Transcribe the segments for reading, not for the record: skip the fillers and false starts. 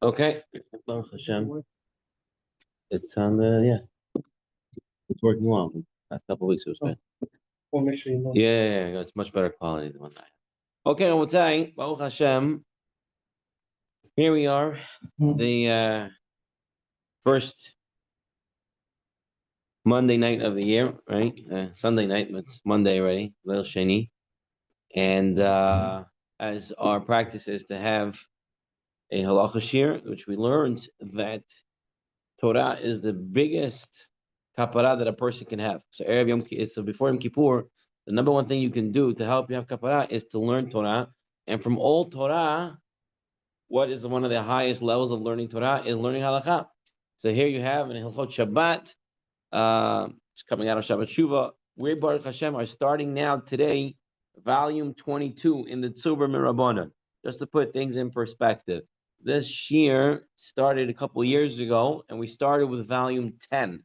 Okay. Baruch Hashem. It's on the it's working well. Last couple of weeks it was good. Yeah, it's much better quality than one night. Okay, we'll tell you, Baruch Hashem. Here we are, the first Monday night of the year, right? Sunday night, but it's Monday already, Leil Sheni. And as our practice is to have a halacha shir, which we learned that Torah is the biggest kapara that a person can have. So before Yom Kippur, the number one thing you can do to help you have kapara is to learn Torah. And from all Torah, what is one of the highest levels of learning Torah is learning halakha. So here you have in Hilchot Shabbat, it's coming out of Shabbat Shuvah. We, Baruch Hashem, are starting now today, volume 22 in the Tzurba Mirabbanan, just to put things in perspective. This year started a couple of years ago, and we started with volume 10.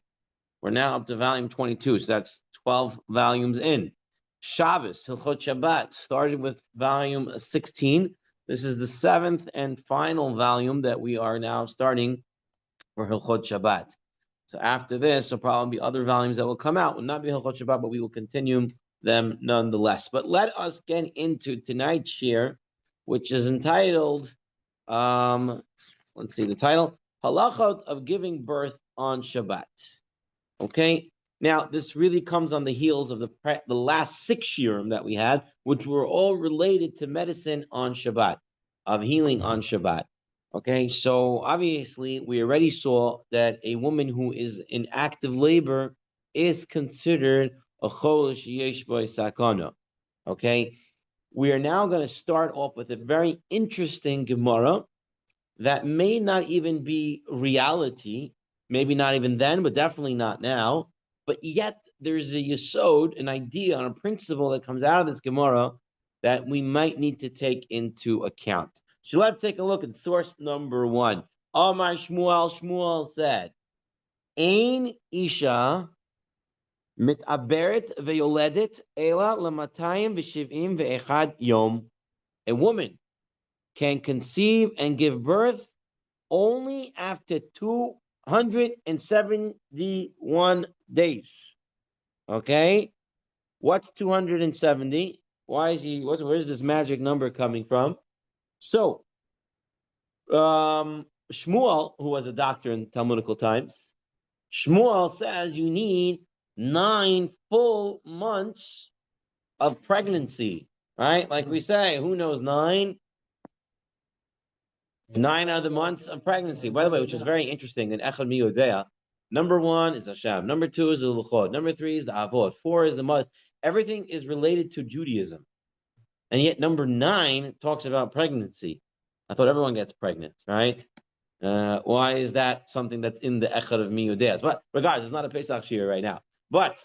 We're now up to volume 22, so that's 12 volumes in. Shabbos, Hilchot Shabbat, started with volume 16. This is the 7th and final volume that we are now starting for Hilchot Shabbat. So after this, there'll probably be other volumes that will come out. Will not be Hilchot Shabbat, but we will continue them nonetheless. But let us get into tonight's shir, which is entitled, let's see the title, Halachot of Giving Birth on Shabbat. Okay? Now, this really comes on the heels of the last 6 shiurim that we had, which were all related to medicine on Shabbat, of healing on Shabbat. Okay, so obviously we already saw that a woman who is in active labor is considered a cholish yesh bo sakana. Okay, we are now going to start off with a very interesting Gemara that may not even be reality, maybe not even then, but definitely not now. But yet there's a yesod, an idea, a principle that comes out of this Gemara that we might need to take into account. So let's take a look at source number 1. Amar Shmuel said, Ein isha mit'aberet ve'yoledet ela lamatayim v'shiv'im ve'echad yom. A woman can conceive and give birth only after 271 days. Okay? What's 270? Where's this magic number coming from? So, Shmuel, who was a doctor in Talmudical times, Shmuel says you need 9 full months of pregnancy, right? Like we say, who knows 9? 9 are the months of pregnancy. By the way, which is very interesting in Echad Mi Yodea. Number 1 is Hashem. Number 2 is the Luchot. Number 3 is the Avot. 4 is the Mud. Everything is related to Judaism. And yet number 9 talks about pregnancy. I thought everyone gets pregnant, right? Why is that something that's in the Echad of Mi Yodeas? But regardless, it's not a Pesach Shir right now. But,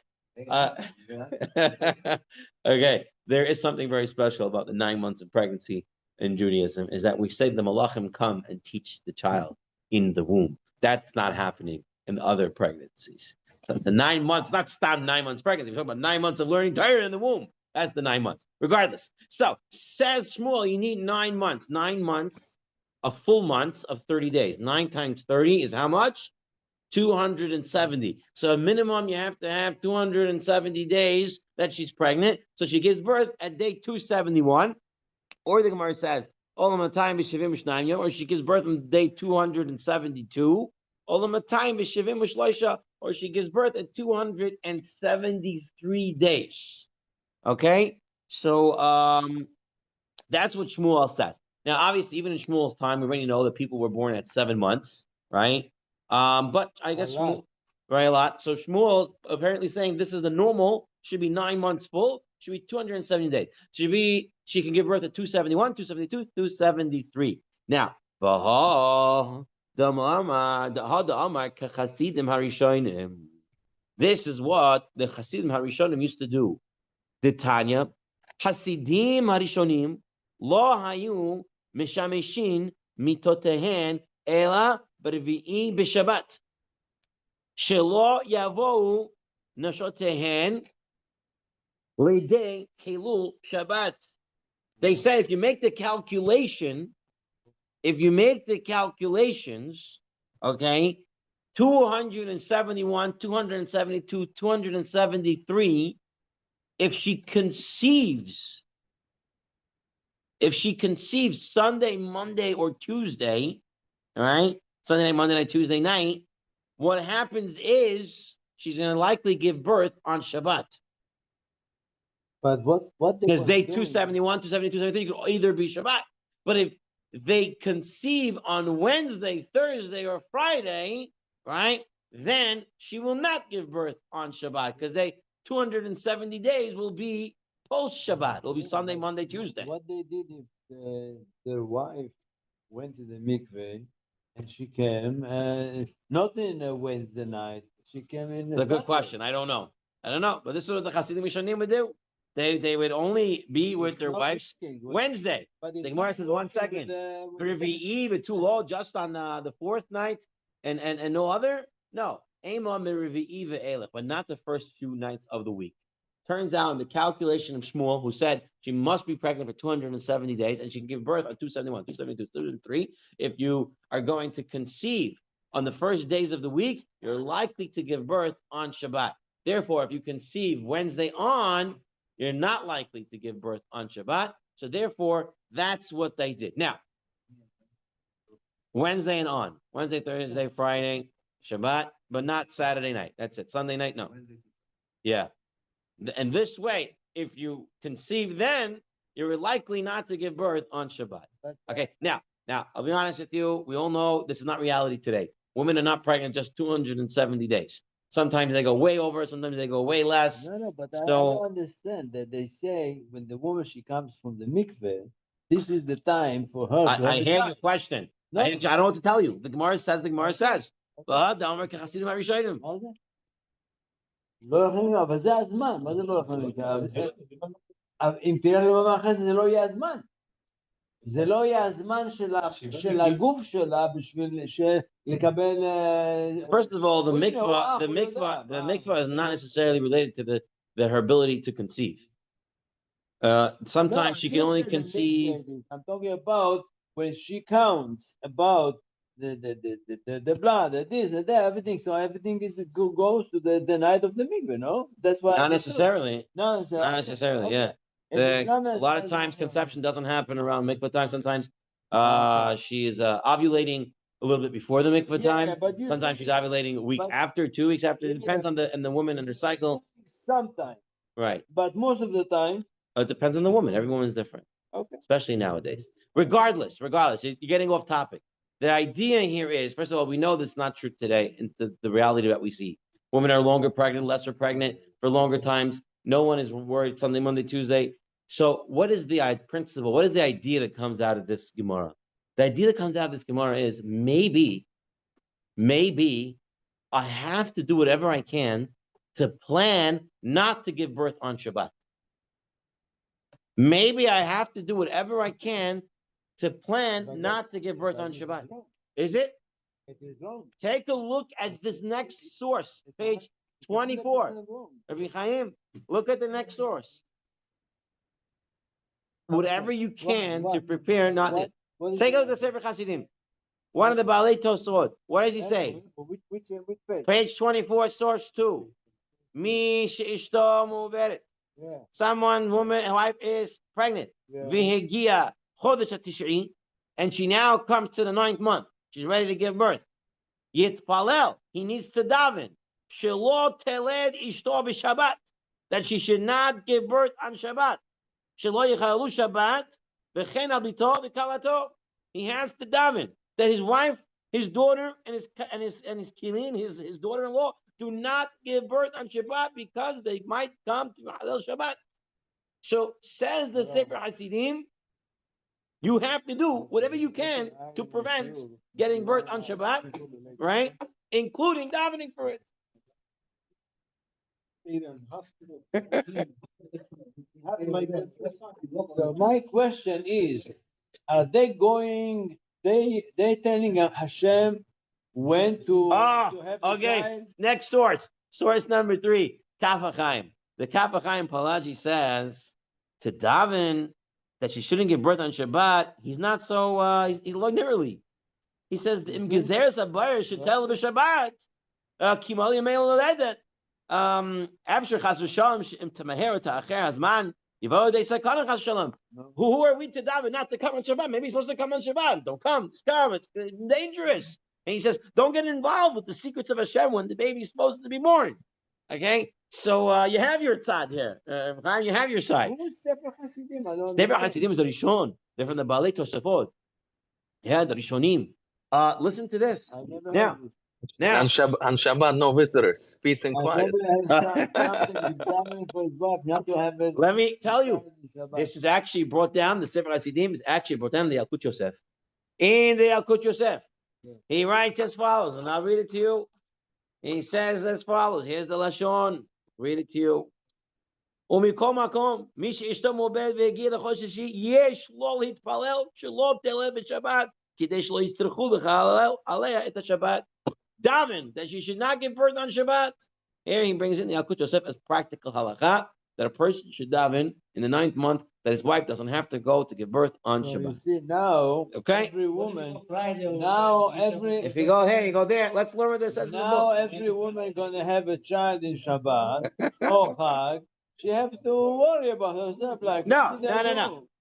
okay, there is something very special about the 9 months of pregnancy in Judaism, is that we say the Malachim come and teach the child in the womb. That's not happening in other pregnancies. So it's the 9 months, not stop 9 months pregnancy. We're talking about 9 months of learning Torah in the womb. That's the 9 months. Regardless. So, says Shmuel, you need 9 months. 9 months, a full month of 30 days. 9 times 30 is how much? 270. So, a minimum, you have to have 270 days that she's pregnant. So, she gives birth at day 271. Or the Gemara says, or she gives birth on day 272. Or she gives birth at 273 days. Okay, so that's what Shmuel said. Now, obviously, even in Shmuel's time, we already know that people were born at 7 months, right? But I guess Shmuel, right, a lot. So Shmuel apparently saying this is the normal, should be 9 months full, should be 270 days. She can give birth at 271, 272, 273. Now, this is what the Chasidim Harishonim used to do. The Tanya, Hasidim Harishonim, Lo Hayu Mishameshin Mitotehen Ela Bervi'i B'Shabbat. Shelo Yavou Nashotehen Lidei Hilul Shabbat. They say if you make the calculation, if you make the calculations, okay, 271, 272, 273, if she conceives Sunday, Monday, or Tuesday, all right, Sunday night, Monday night, Tuesday night, what happens is she's going to likely give birth on Shabbat. But what because day 271, 272, 273 could either be Shabbat. But if they conceive on Wednesday, Thursday, or Friday, right, then she will not give birth on Shabbat because 270 days will be post Shabbat. It'll be Sunday, Monday, Tuesday. What they did if their wife went to the mikveh and she came, not in a Wednesday night, she came in. That's a good question. I don't know. But this is what the Hasidim Mishanim would do. They would only be with their wives Wednesday. The Gemara says 1 second. Revi'i too low just on the fourth night and no other. No, but not the first few nights of the week. Turns out in the calculation of Shmuel, who said she must be pregnant for 270 days and she can give birth on 271, 272, 273. If you are going to conceive on the first days of the week, you're likely to give birth on Shabbat. Therefore, if you conceive Wednesday on, you're not likely to give birth on Shabbat. So therefore, that's what they did. Now, Wednesday and on. Wednesday, Thursday, Friday, Shabbat, but not Saturday night. That's it. Sunday night, no. Yeah. And this way, if you conceive then, you're likely not to give birth on Shabbat. Okay, now, I'll be honest with you. We all know this is not reality today. Women are not pregnant just 270 days. Sometimes they go way over, sometimes they go way less. No, but I don't understand that they say when the woman, she comes from the mikveh, this is the time for her. I hear your question. No. I don't know what to tell you. The Gemara says. לא יכולים, אבל זה הזמן, מה זה לא יכולים? אם תראה לי אחרי זה, זה לא יהיה הזמן. זה לא יהיה הזמן של הגוף שלה בשביל לקבל... First of all, the mikvah is not necessarily related to her ability to conceive. Sometimes she can only conceive... I'm talking about when she counts about the blood, this and that, everything. So everything goes to the night of the mikveh, no? That's why. Not necessarily. Not necessarily. Okay. Yeah. A lot of times conception doesn't happen around mikveh time. Sometimes she is ovulating a little bit before the mikveh time. Sometimes she's ovulating a week after, 2 weeks after. It depends on the woman and her cycle. Sometimes. Right. But most of the time. It depends on the woman. Every woman is different. Okay. Especially nowadays. Regardless, you're getting off topic. The idea here is, first of all, we know that's not true today, and the reality that we see. Women are longer pregnant, lesser pregnant for longer times. No one is worried Sunday, Monday, Tuesday. So what is the principle? What is the idea that comes out of this Gemara? The idea that comes out of this Gemara is maybe I have to do whatever I can to plan not to give birth on Shabbat. Maybe I have to do whatever I can to plan not to give birth on Shabbat. Is it? It is wrong. Take a look at this next source, page 24. Rabbi Chaim, look at the next source. Whatever you can to prepare not to. Take a look at Sefer Chasidim. One of the Baalei Tosfot. What does he say? Which page? Page 24, source 2. Mi she'ishto mu'veret. Someone, woman, wife is pregnant. V'hegia chodesh HaTish'i, and she now comes to the 9th month. She's ready to give birth. Yitpalel, he needs to daven. Shelo teled ishto b'Shabbat, that she should not give birth on Shabbat. Shelo yichalu Shabbat, v'chen al bito v'kalato. He has to daven that his wife, his daughter, and his kilin, his daughter-in-law, do not give birth on Shabbat because they might come to Halal Shabbat. So says the Sefer Hasidim, you have to do whatever you can to prevent getting birth on Shabbat, right? Including davening for it. So my question is, are they going? They telling Hashem when to have a child? Next source number 3, Kaf HaChaim. The Kaf HaChaim Palaji says to daven that she shouldn't give birth on Shabbat, he's not so, he's ordinarily. He says, Im Gezeres Abayr should tell Shabbat. Kimali Mail Ledet. After Chas V'Shalom, Im Tamaher Ta'acher Hazman, Yivo Dei Sakana Chas Shalom. Who are we to daven not to come on Shabbat? Maybe he's supposed to come on Shabbat. Don't come. Just come. It's dangerous. And he says, don't get involved with the secrets of Hashem when the baby is supposed to be born. Okay? So you have your tzad here. You have your side. Who's Sefer Hasidim? Sefer Hasidim is the Rishon. They're from the Balei Tosafot. Yeah, the Rishonim. Listen to this. Now. On Shabbat, no visitors. Peace and quiet. Let me tell you, this is actually brought down, the Sefer Hasidim is actually brought down the Yalkut Yosef. In the Yalkut Yosef, he writes as follows, and I'll read it to you. He says as follows. Here's the Lashon. Read it to you. ומכל מקום, מי שאשתו מעובדת והגיע לחודש שישי, יש לו להתפלל שלא תלד בשבת, כדי שלא יצטרכו לחלל עליה את השבת. Daven, that she should not give birth on Shabbat. Here he brings in the Yalkut Yosef as practical halakha, that a person should daven in the 9th month, that his wife doesn't have to go to give birth on Shabbat. You see, now, okay? Every woman, if you go here, you go there, let's learn what this says in the book. Now every woman going to have a child in Shabbat, or Chag, she have to worry about herself, like, no.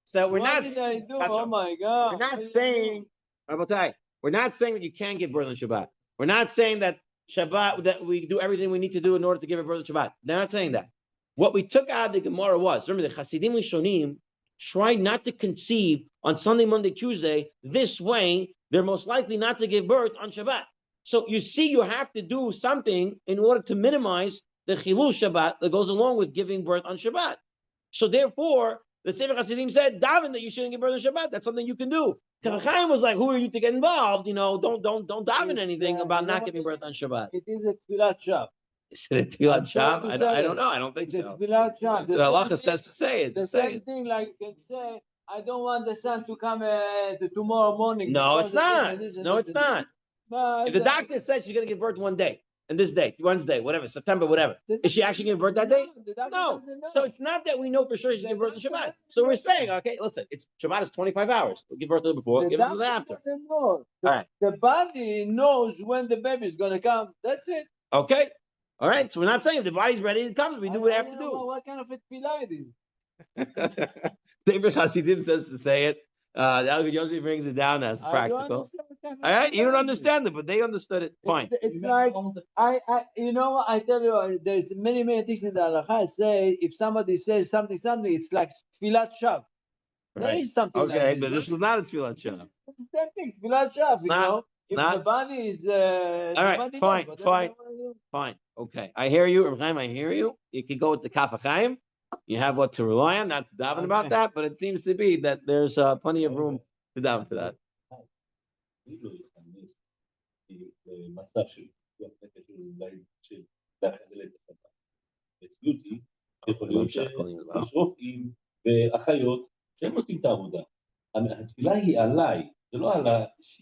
So we're not, oh my God. We're not saying, we're not saying that you can't give birth on Shabbat. We're not saying that Shabbat, that we do everything we need to do in order to give a birth on Shabbat. They're not saying that. What we took out of the Gemara was, remember, the Hasidim Rishonim tried not to conceive on Sunday, Monday, Tuesday. This way, they're most likely not to give birth on Shabbat. So you see, you have to do something in order to minimize the Chilul Shabbat that goes along with giving birth on Shabbat. So therefore, the Sefer Hasidim said, daven that you shouldn't give birth on Shabbat. That's something you can do. Chaim was like, who are you to get involved? Don't daven anything about not giving birth on Shabbat. It is a tefillat shav. Is it a tefillat shav? I don't know. I don't think so. Tefillat shav. The halacha says to say it. The same thing, like you can say, I don't want the sun to come tomorrow morning. No, it's not. No, it's not. If the doctor says she's going to give birth one day, and this day, Wednesday, whatever, September, whatever, is she actually giving birth that day? No. So it's not that we know for sure she's giving birth on Shabbat. So we're saying, okay, listen, Shabbat is 25 hours. We'll give birth to her before, give birth to her after. All right. The body knows when the baby is going to come. That's it. Okay. All right. So we're not saying if the body's ready, it comes. We do what we have to do. What kind of a tefillah it is? David Hasidim says to say it. The Algid Yossi brings it down as practical. All right, you don't understand it, but they understood it. Fine. It's like I tell you, there's many things in the halakha say if somebody says something, it's like tefillat shav. There is something. Okay, like but this was not a tefillat shav. Same thing, tefillat shav. If the body is all right, fine. Okay, I hear you, Reb Chaim. I hear you. You could go with the Kaf HaChaim. You have what to rely on, not to daven about that, but it seems to be that there's plenty of room to daven for that.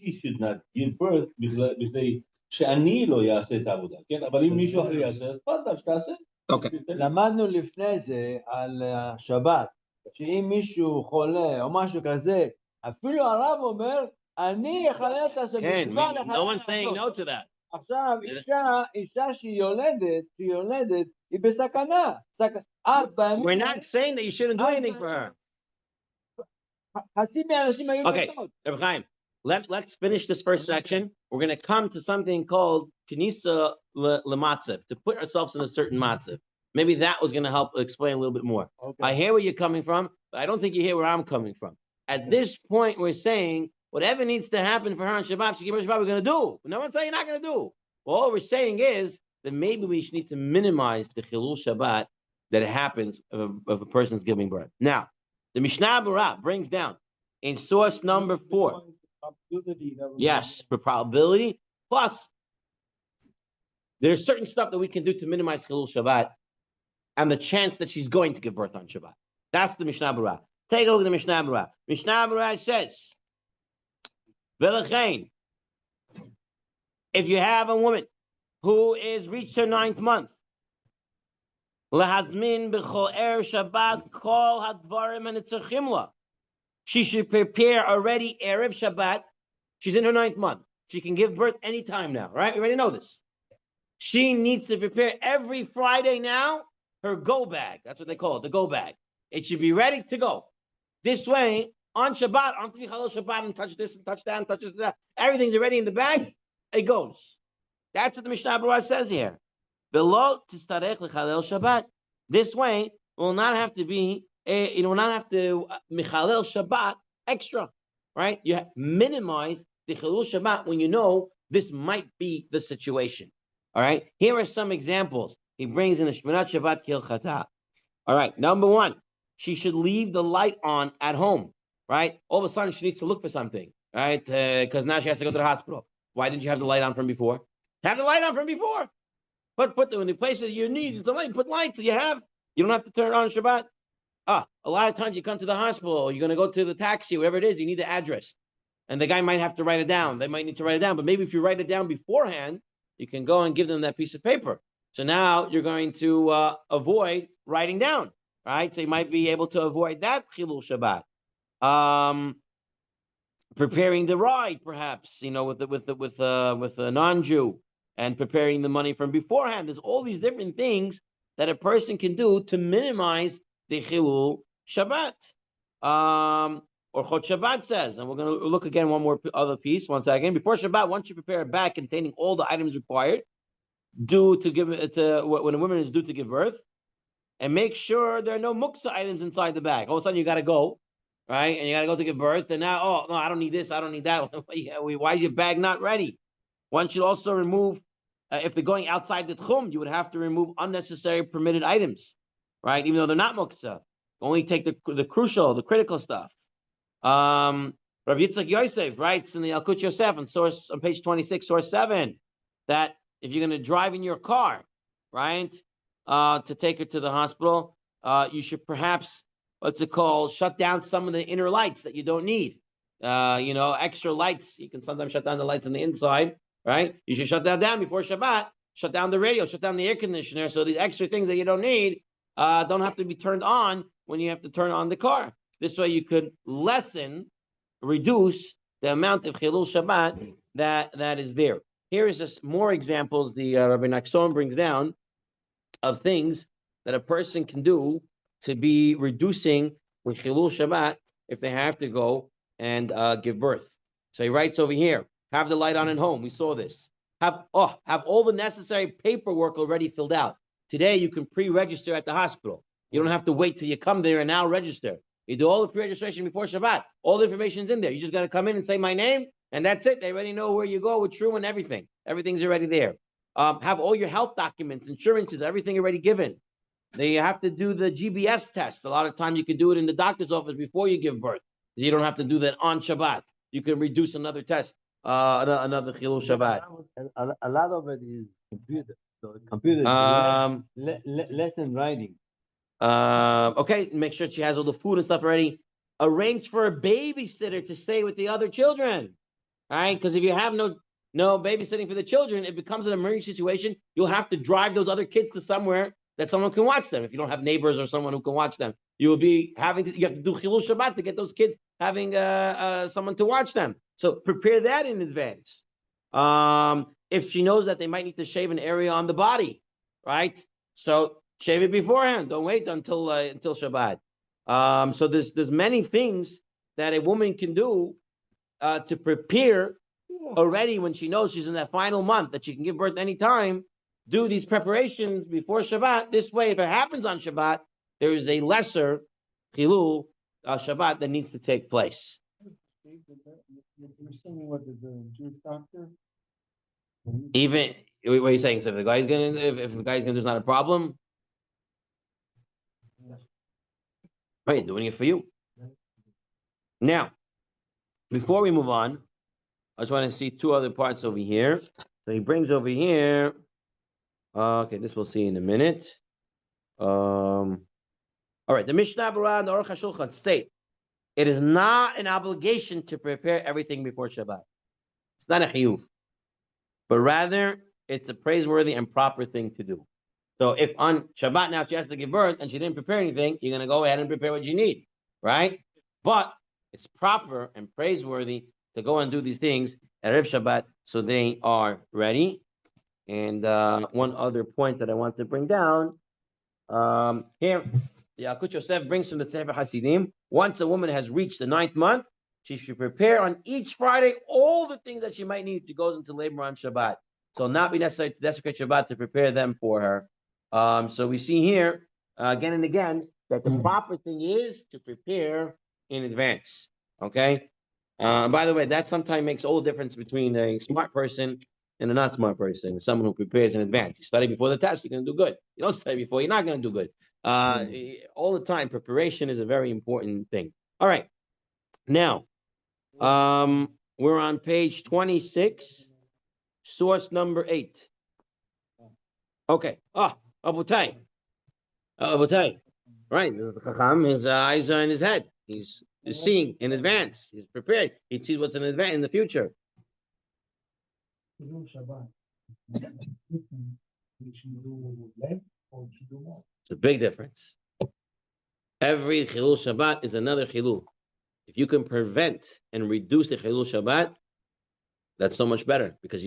she should not give birth בכדי שאני לא אעשה את העבודה, כן? אבל אם מישהו אחר יעשה, אז תפדל, שתעשה. אוקיי. למדנו לפני זה על השבת, שאם מישהו חולה או משהו כזה, אפילו הרב אומר, אני אחלל את השבת. כן, no one saying no to that. עכשיו, אישה שהיא יולדת, היא בסכנה. We're not saying that you shouldn't do anything for her. Okay, Reb Chaim, let's finish this first section. We're going to come to something called Knisa Lematzev, to put ourselves in a certain matzev. Maybe that was going to help explain a little bit more. Okay. I hear where you're coming from, but I don't think you hear where I'm coming from. At this point, we're saying whatever needs to happen for her on Shabbat, we're going to do. No one's saying you're not going to do. Well, all we're saying is that maybe we need to minimize the Chilul Shabbat that it happens of a person's giving birth. Now, the Mishnah Berurah brings down in source number 4. Yes, for probability. Plus, there's certain stuff that we can do to minimize Chilul Shabbat and the chance that she's going to give birth on Shabbat. That's the Mishnah Berurah. Take a look at the Mishnah Berurah. Mishnah Berurah says, V'lechein, if you have a woman who is reached her 9th month, Lahazmin b'chol er Shabbat kol hadvarim and tzarchim la. She should prepare already Erev Shabbat. She's in her 9th month. She can give birth anytime now, right? We already know this. She needs to prepare every Friday now her go bag. That's what they call it, the go bag. It should be ready to go. This way, on Shabbat, on Michalel Shabbat, and touch this and touch that and touch this and that. Everything's already in the bag. It goes. That's what the Mishnah Berurah says here. Below tistarech lechalel Shabbat. This way, will not have to be will not have to Michalel Shabbat extra, right? You minimize the Chilul Shabbat when you know this might be the situation. All right. Here are some examples. He brings in the Shminat Shabbat Kilchata. All right. Number 1, she should leave the light on at home. Right. All of a sudden, she needs to look for something. Right. Because now she has to go to the hospital. Why didn't you have the light on from before? Have the light on from before. But put them in the places you need the light. Put lights. You don't have to turn it on Shabbat. A lot of times you come to the hospital. You're going to go to the taxi, whatever it is. You need the address. And the guy might have to write it down. They might need to write it down. But maybe if you write it down beforehand, you can go and give them that piece of paper. So now you're going to avoid writing down, right? So you might be able to avoid that Chilul Shabbat. Preparing the ride, perhaps, with a non-Jew, and preparing the money from beforehand. There's all these different things that a person can do to minimize the Chilul Shabbat. Or Chot Shabbat says, and we're going to look again one more other piece, one second. Before Shabbat, once you prepare a bag containing all the items required, due to give it to when a woman is due to give birth, and make sure there are no muksa items inside the bag. All of a sudden, you got to go, right? And you got to go to give birth, and now, oh no, I don't need this, I don't need that. Why is your bag not ready? One should also remove, if they're going outside the tchum, you would have to remove unnecessary permitted items, right? Even though they're not muksa, only take the crucial, the critical stuff. Rav Yitzchak Yosef writes in the Yalkut Yosef on page 26, source 7, that if you're going to drive in your car, right, to take her to the hospital, you should perhaps, shut down some of the inner lights that you don't need. Extra lights. You can sometimes shut down the lights on the inside, right? You should shut that down before Shabbat. Shut down the radio, shut down the air conditioner. So these extra things that you don't need don't have to be turned on when you have to turn on the car. This way you could reduce the amount of Chilul Shabbat that is there. Here is just more examples the Rabbi Nachson brings down of things that a person can do to be reducing with Chilul Shabbat if they have to go and give birth. So he writes over here, have the light on at home. We saw this. Have all the necessary paperwork already filled out. Today you can pre-register at the hospital. You don't have to wait till you come there and now register. You do all the pre-registration before Shabbat. All the information's in there. You just got to come in and say my name, and that's it. They already know where you go with True and everything. Everything's already there. Have all your health documents, insurances, everything already given. They have to do the GBS test. A lot of time you can do it in the doctor's office before you give birth. You don't have to do that on Shabbat. You can reduce another test, another Chilul Shabbat. A lot of it is computer. So computer is less than writing. Okay, make sure she has all the food and stuff already. Arrange for a babysitter to stay with the other children, right? Because if you have no babysitting for the children, it becomes an emergency situation. You'll have to drive those other kids to somewhere that someone can watch them. If you don't have neighbors or someone who can watch them, you will be you have to do Chilul Shabbat to get those kids having someone to watch them. So prepare that in advance. If she knows that they might need to shave an area on the body, right? So shave it beforehand. Don't wait until Shabbat. So there's many things that a woman can do to prepare already when she knows she's in that final month that she can give birth anytime. Do these preparations before Shabbat. This way, if it happens on Shabbat, there is a lesser Chilul Shabbat that needs to take place. You're saying what the Jewish doctor? Even what are you saying? So if the guy's gonna if the guy's gonna do, it's not a problem. Right, doing it for you. Now, before we move on, I just want to see two other parts over here. So he brings over here. Okay, this we'll see in a minute. All right, the Mishnah Berurah and the Aruch HaShulchan state, it is not an obligation to prepare everything before Shabbat. It's not a chiyuv, but rather it's a praiseworthy and proper thing to do. So if on Shabbat now she has to give birth and she didn't prepare anything, you're going to go ahead and prepare what you need, right? But it's proper and praiseworthy to go and do these things at Erev Shabbat so they are ready. And one other point that I want to bring down, here, the Yalkut Yosef brings from the Sefer Hasidim, once a woman has reached the 9th month, she should prepare on each Friday all the things that she might need if she goes into labor on Shabbat. So it'll not be necessary to desecrate Shabbat to prepare them for her. So we see here, again and again, that the proper thing is to prepare in advance. Okay? By the way, that sometimes makes all the difference between a smart person and a not smart person. Someone who prepares in advance. You study before the test, you're going to do good. You don't study before, you're not going to do good. All the time, preparation is a very important thing. All right. Now, we're on page 26, source number 8. Okay. Abutai. Abutai. Right. The Chacham, his eyes are in his head. He's seeing in advance. He's prepared. He sees what's in advance in the future. It's a big difference. Every Chilul Shabbat is another Chilul. If you can prevent and reduce the Chilul Shabbat, that's so much better because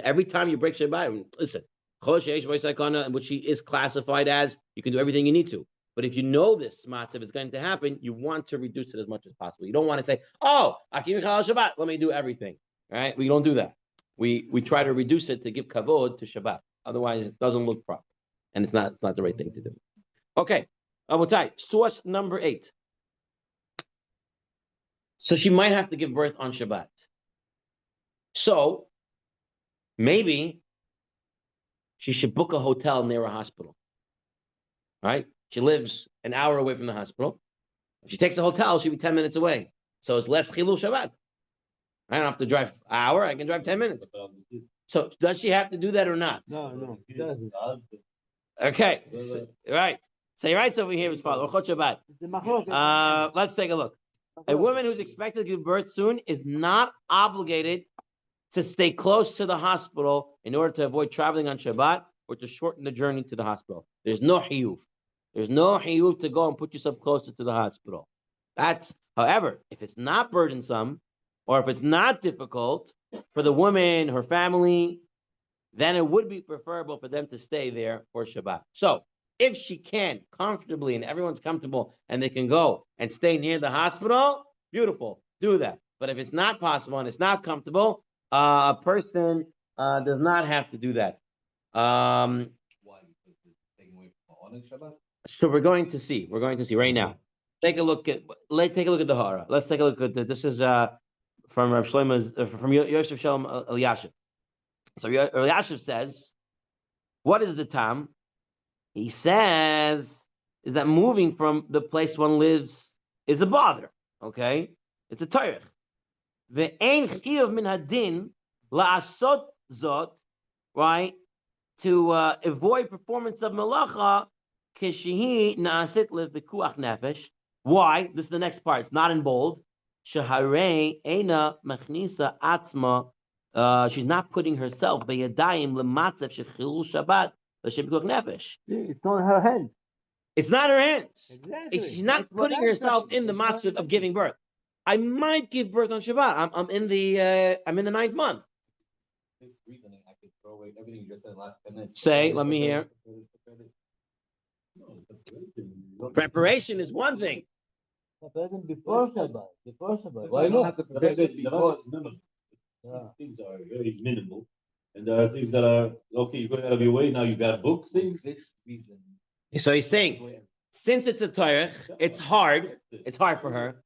every time you break Shabbat, listen, which is classified as, you can do everything you need to. But if you know this matzav is going to happen, you want to reduce it as much as possible. You don't want to say, "Oh, Akim Chilul Shabbat, let me do everything." All right, we don't do that. We try to reduce it to give kavod to Shabbat. Otherwise, it doesn't look proper, and it's not the right thing to do. Okay, Abutai, source number 8. So she might have to give birth on Shabbat. So maybe she should book a hotel near a hospital. Right? She lives an hour away from the hospital. If she takes a hotel, she'll be 10 minutes away. So it's less Chilul Shabbat. I don't have to drive an hour. I can drive 10 minutes. So does she have to do that or not? No, she doesn't. Okay. Right. Say rights over here is follow. Let's take a look. A woman who's expected to give birth soon is not obligated to stay close to the hospital in order to avoid traveling on Shabbat or to shorten the journey to the hospital. There's no hiyuv. There's no hiyuv to go and put yourself closer to the hospital. However, if it's not burdensome or if it's not difficult for the woman, her family, then it would be preferable for them to stay there for Shabbat. So if she can comfortably and everyone's comfortable and they can go and stay near the hospital, beautiful, do that. But if it's not possible and it's not comfortable, a person does not have to do that. Why? Because it's taken away from Shabbat? So we're going to see right now. Let's take a look at the Hara. Let's take a look at this is from Rav Shlomo's from Yosef Shalom Eliashiv. So Eliashiv says, what is the tam? He says is that moving from the place one lives is a bother. Okay, it's a toirich. Ve'ein chiyuv min hadin la'asot zot, right? To avoid performance of melacha kishehi na'asit levikuach nefesh. Why? This is the next part. It's not in bold. Shaharei eina machnisa atzma. She's not putting herself beyadayim lematzev shechilul Shabbat l'shebikuach nefesh. It's not her hands. It's not her hands. Exactly. She's not putting herself in the matzav of giving birth. I might give birth on Shabbat. I'm in the 9th month. This reasoning, I could throw away everything you just said in the last 10 minutes. Say, let me hear. Preparation is one thing. Preparation before Shabbat. Why not have to prepare it because things are very minimal, and there are things that are okay. You're going out of your way now. You got to book things. this reason. So he's saying, since it's a Torah, it's hard. It's hard for her.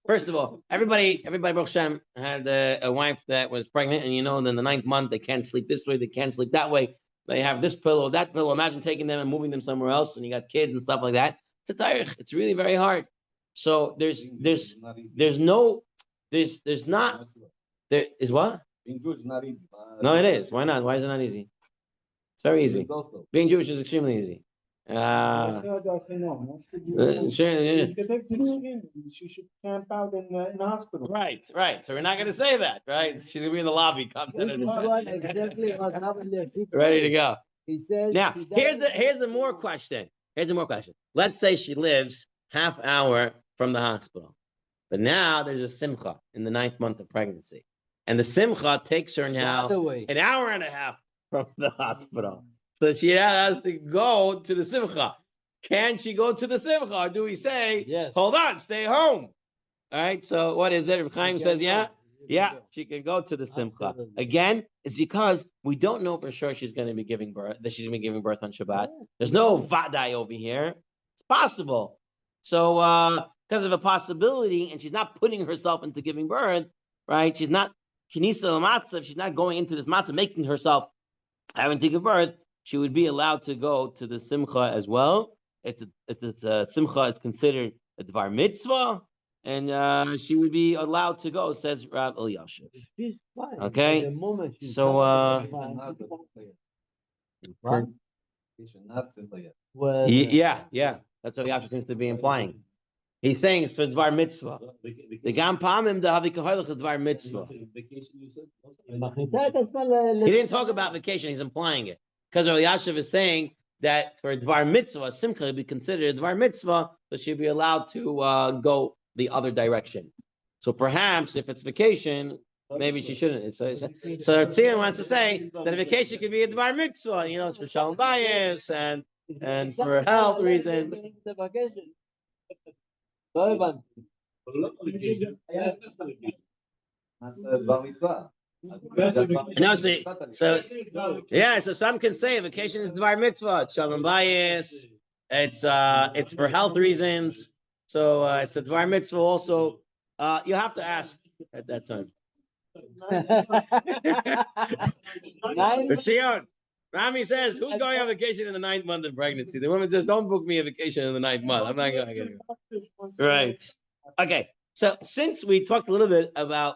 First of all, everybody, Baruch Hashem, had a wife that was pregnant, and then the 9th month they can't sleep this way, they can't sleep that way. They have this pillow, that pillow. Imagine taking them and moving them somewhere else, and you got kids and stuff like that. It's a Torah. It's really very hard. So there is what? Being Jewish is not easy. No, it is. Why not? Why is it not easy? It's very easy. Being Jewish is extremely easy. She should camp out in the hospital. Right. So we're not going to say that, right? She's going to be in the lobby. This is what exactly what happened there. Ready to go. He says. Now, here's the more question. Let's say she lives half hour from the hospital. But now there's a simcha in the 9th month of pregnancy. And the simcha takes her now By the way, an hour and a half from the hospital. So she has to go to the simcha. Can she go to the simcha? Or do we say, yes. hold on, stay home? All right, so what is it? Reb Chaim She says, can yeah. go. Yeah, she can go to the simcha. Absolutely. Again, it's because we don't know for sure she's going to be giving birth, that she's going to be giving birth on Shabbat. There's no vadai over here. It's possible. So because of a possibility, and she's not putting herself into giving birth, right? She's not kinisa l'matzav. She's not going into this matzav, making herself having to give birth. She would be allowed to go to the simcha as well. It's a simcha. It's considered a dvar mitzvah. And she would be allowed to go, says Rav Elyashiv. She's fine. Okay, At the moment she's so, fine. What? Not simply yet. Well, yeah, that's what Elyashiv seems to be implying. He's saying it's for dvar mitzvah. The gam pamim the havikahoylach dvar mitzvah. מכניסה את עצמה ל- He didn't talk about vacation. He's implying it because Elyashiv is saying that for dvar mitzvah, simcha would be considered a dvar mitzvah, but she'd be allowed to go the other direction. So perhaps if it's vacation, maybe she shouldn't. So Tzia wants to say that a vacation could be a dvar mitzvah. You know, it's for shalom bayis and for health reasons. לא הבנתי. דבר מצווה. No, so yeah, so some can say vacation is dvar mitzvah, it's shalom bayis, it's for health reasons, so it's a dvar mitzvah also. You have to ask at that time. But Sion, Rami says, who's going on vacation in the 9th month of pregnancy? The woman says, don't book me a vacation in the 9th month. I'm not going to go. Right. Okay. So since we talked a little bit about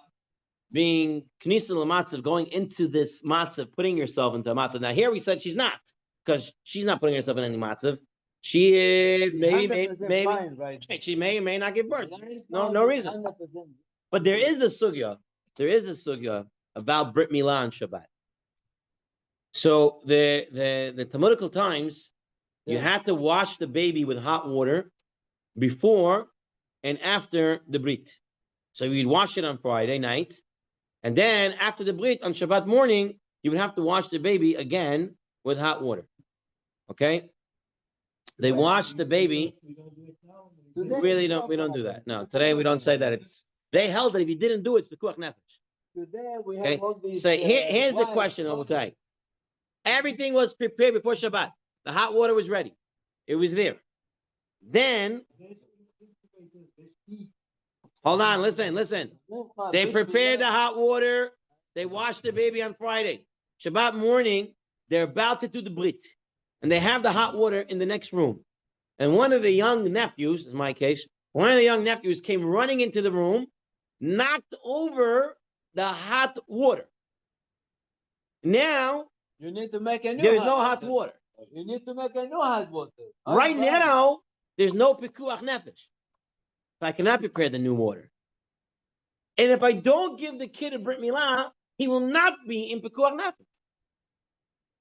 being knisa l'matzav, going into this matzav, putting yourself into a matzav. Now here we said she's not, because she's not putting herself in any matzav. She is maybe fine, right? she may not give birth. No reason. 100%. But there is a sugya about Brit Milah on Shabbat. So the Talmudical times, you had to wash the baby with hot water before and after the Brit. So you'd wash it on Friday night, and then after the Brit on Shabbat morning, you would have to wash the baby again with hot water. Okay? They wash the baby. We don't do that. No, today we don't say that. They held that if you didn't do it, it's pekuach nefesh. Today we have Okay? all these. So here's the question, Obutai. Everything was prepared before Shabbat. The hot water was ready. It was there. Then, hold on, listen. They prepared the hot water. They washed the baby on Friday. Shabbat morning, they're about to do the Brit. And they have the hot water in the next room. And one of the young nephews, in my case, one of the young nephews came running into the room, knocked over the hot water. Now, You need to make a new. there's no hot water. You need to make a new hot water. Right now, there's no pekuach nefesh. So I cannot prepare the new water. And if I don't give the kid a Brit Milah, he will not be in pekuach nefesh.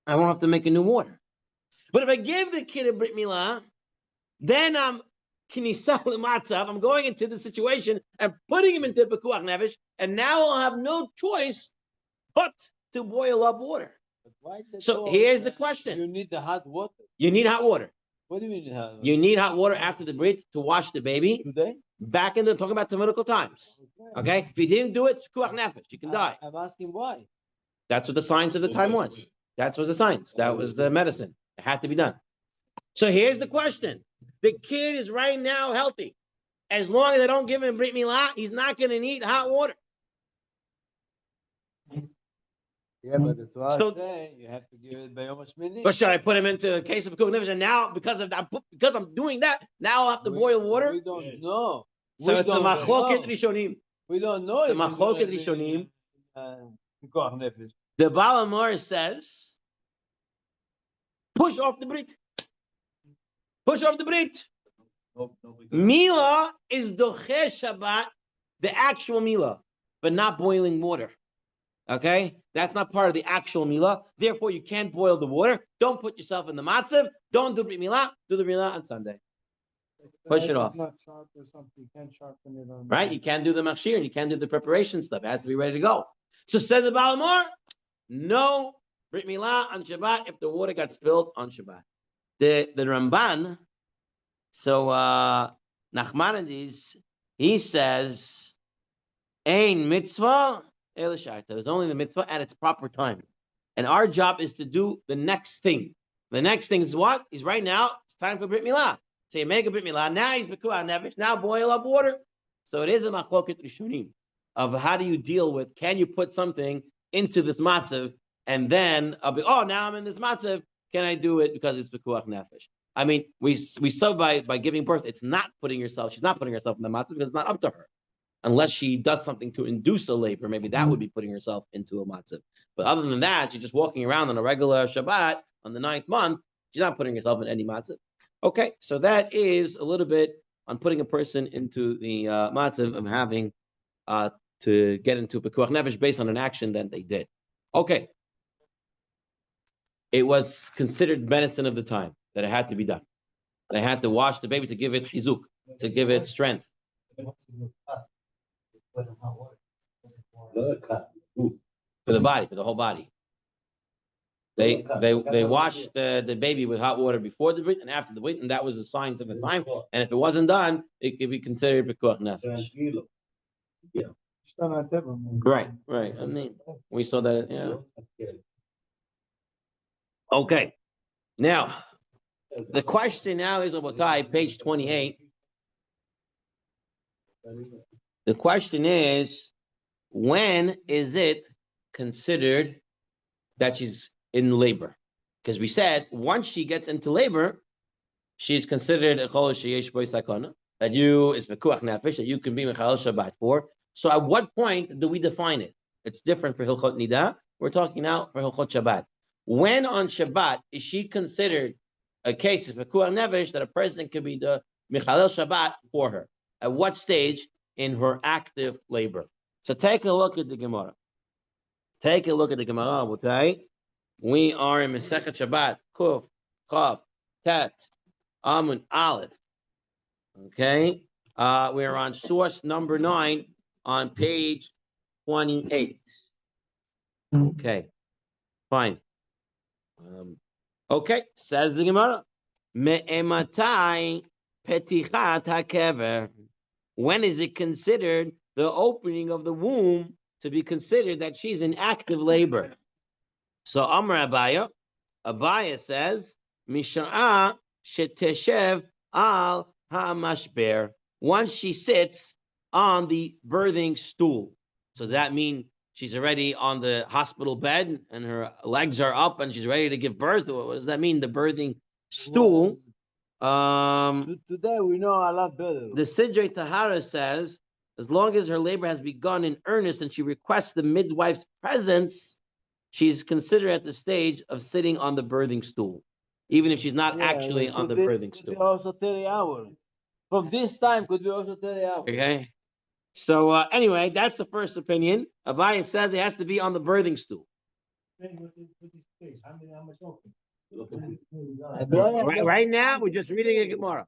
I won't have to make a new water. But if I give the kid a Brit Milah, then I'm kinisa l'matzav. I'm going into the situation and putting him into pekuach nefesh, and now I'll have no choice but to boil up water. So here's the question. You need the hot water. You need hot water. What do you mean hot water? You need hot water after the Brit to wash the baby. Today? Back in the talking about Talmudical times. Okay? If you didn't do it, it's pekuach nefesh. You can die. I'm asking why. That's what the science of the time was. That was the science. That was the medicine. It had to be done. So here's the question. The kid is right now healthy. As long as I don't give him Brit Milah, he's not going to need hot water. Yeah, but it's So- today you have to give it by Yom HaShmini. But should I put him into a case of pekuach nefesh? And now, because I'm doing that, now I'll have to boil water? We don't know. So We it's a don't machloket know. rishonim. We don't know. It's a if you're machloket gonna be, rishonim. pekuach nefesh. The Baal HaMaor says, push off the Brit. Push off the Brit. Mila is doche Shabbat, the actual Mila, but not boiling water. Okay? That's not part of the actual Mila. Therefore, you can't boil the water. Don't put yourself in the matzav. Don't do Brit Milah. Do the Brit Milah on Sunday. Push it It's off. not sharp or something, you can't sharpen it on. Right? You can't do the machir and you can't do the preparation stuff. It has to be ready to go. So said the Balamor, no Brit Milah on Shabbat if the water got spilled on Shabbat. The Ramban, so Nachmanides, he says, Ein mitzvah, Elishayta. There's only the mitzvah at its proper time. And our job is to do the next thing. The next thing is what? Is right now, it's time for Brit Milah. So you make a Brit Milah, now he's Bekuah Nefesh, now boil up water. So it is a machloket rishonim of how do you deal with, can you put something into this matzav and then, now I'm in this matzav, can I do it because it's Bekuah Nefesh? I mean, we saw by giving birth, she's not putting herself in the matzav because it's not up to her. Unless she does something to induce a labor, maybe that would be putting herself into a matzav. But other than that, she's just walking around on a regular Shabbat on the 9th month. She's not putting herself in any matzav. Okay, so that is a little bit on putting a person into the matzav of having to get into Pekuach Nefesh based on an action that they did. Okay. It was considered medicine of the time that it had to be done. They had to wash the baby to give it chizuk, to give it strength. For the body, for the whole body. They washed the baby with hot water before the brit and after the brit, and that was the signs of the time. And if it wasn't done, it could be considered pekuach nefesh. Right. I mean, we saw that. Yeah. Okay. Now, the question now is about page 28. The question is, when is it considered that she's in labor? Because we said once she gets into labor, she's considered a chol sheyesh bo sakana, that you is pekuach nefesh, that you can be mechal Shabbat for. So at what point do we define it? It's different for Hilchot Nida. We're talking now for Hilchot Shabbat. When on Shabbat is she considered a case of pekuach nefesh that a person can be the mechal Shabbat for her? At what stage in her active labor? So take a look at the Gemara. Take a look at the Gemara, okay? We are in Masechet Shabbat, Kuf, Chav, Tet, Amun, Aleph. Okay? We're on source number 9 on page 28. Okay. Fine. Okay, says the Gemara. Me'ematai petichat hakever. When is it considered the opening of the womb to be considered that she's in active labor? So Amar Abaya says, Misha'a sheteshev al ha'mashber. Once she sits on the birthing stool. So that means she's already on the hospital bed and her legs are up and she's ready to give birth. What does that mean? The birthing stool. Today we know a lot better. The Sidrei Tahara says, as long as her labor has begun in earnest and she requests the midwife's presence, she's considered at the stage of sitting on the birthing stool, even if she's not actually on the birthing stool. Could be also 30 hours. From this time could be also 30 hours. Okay. So anyway, that's the first opinion. Abaya says it has to be on the birthing stool. Right now, we're just reading a Gemara.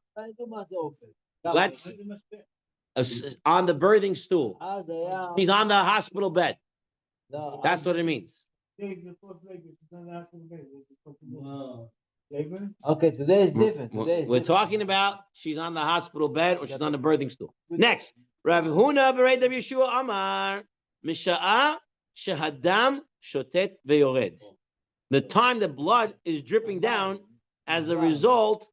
Let's on the birthing stool. He's on the hospital bed. That's what it means. Okay, today is different. We're talking about she's on the hospital bed or she's on the birthing stool. Next, Rav Huna b'rei Rav Yeshua Amar Misha'a shehadam shotet veyored. The time the blood is dripping down as a result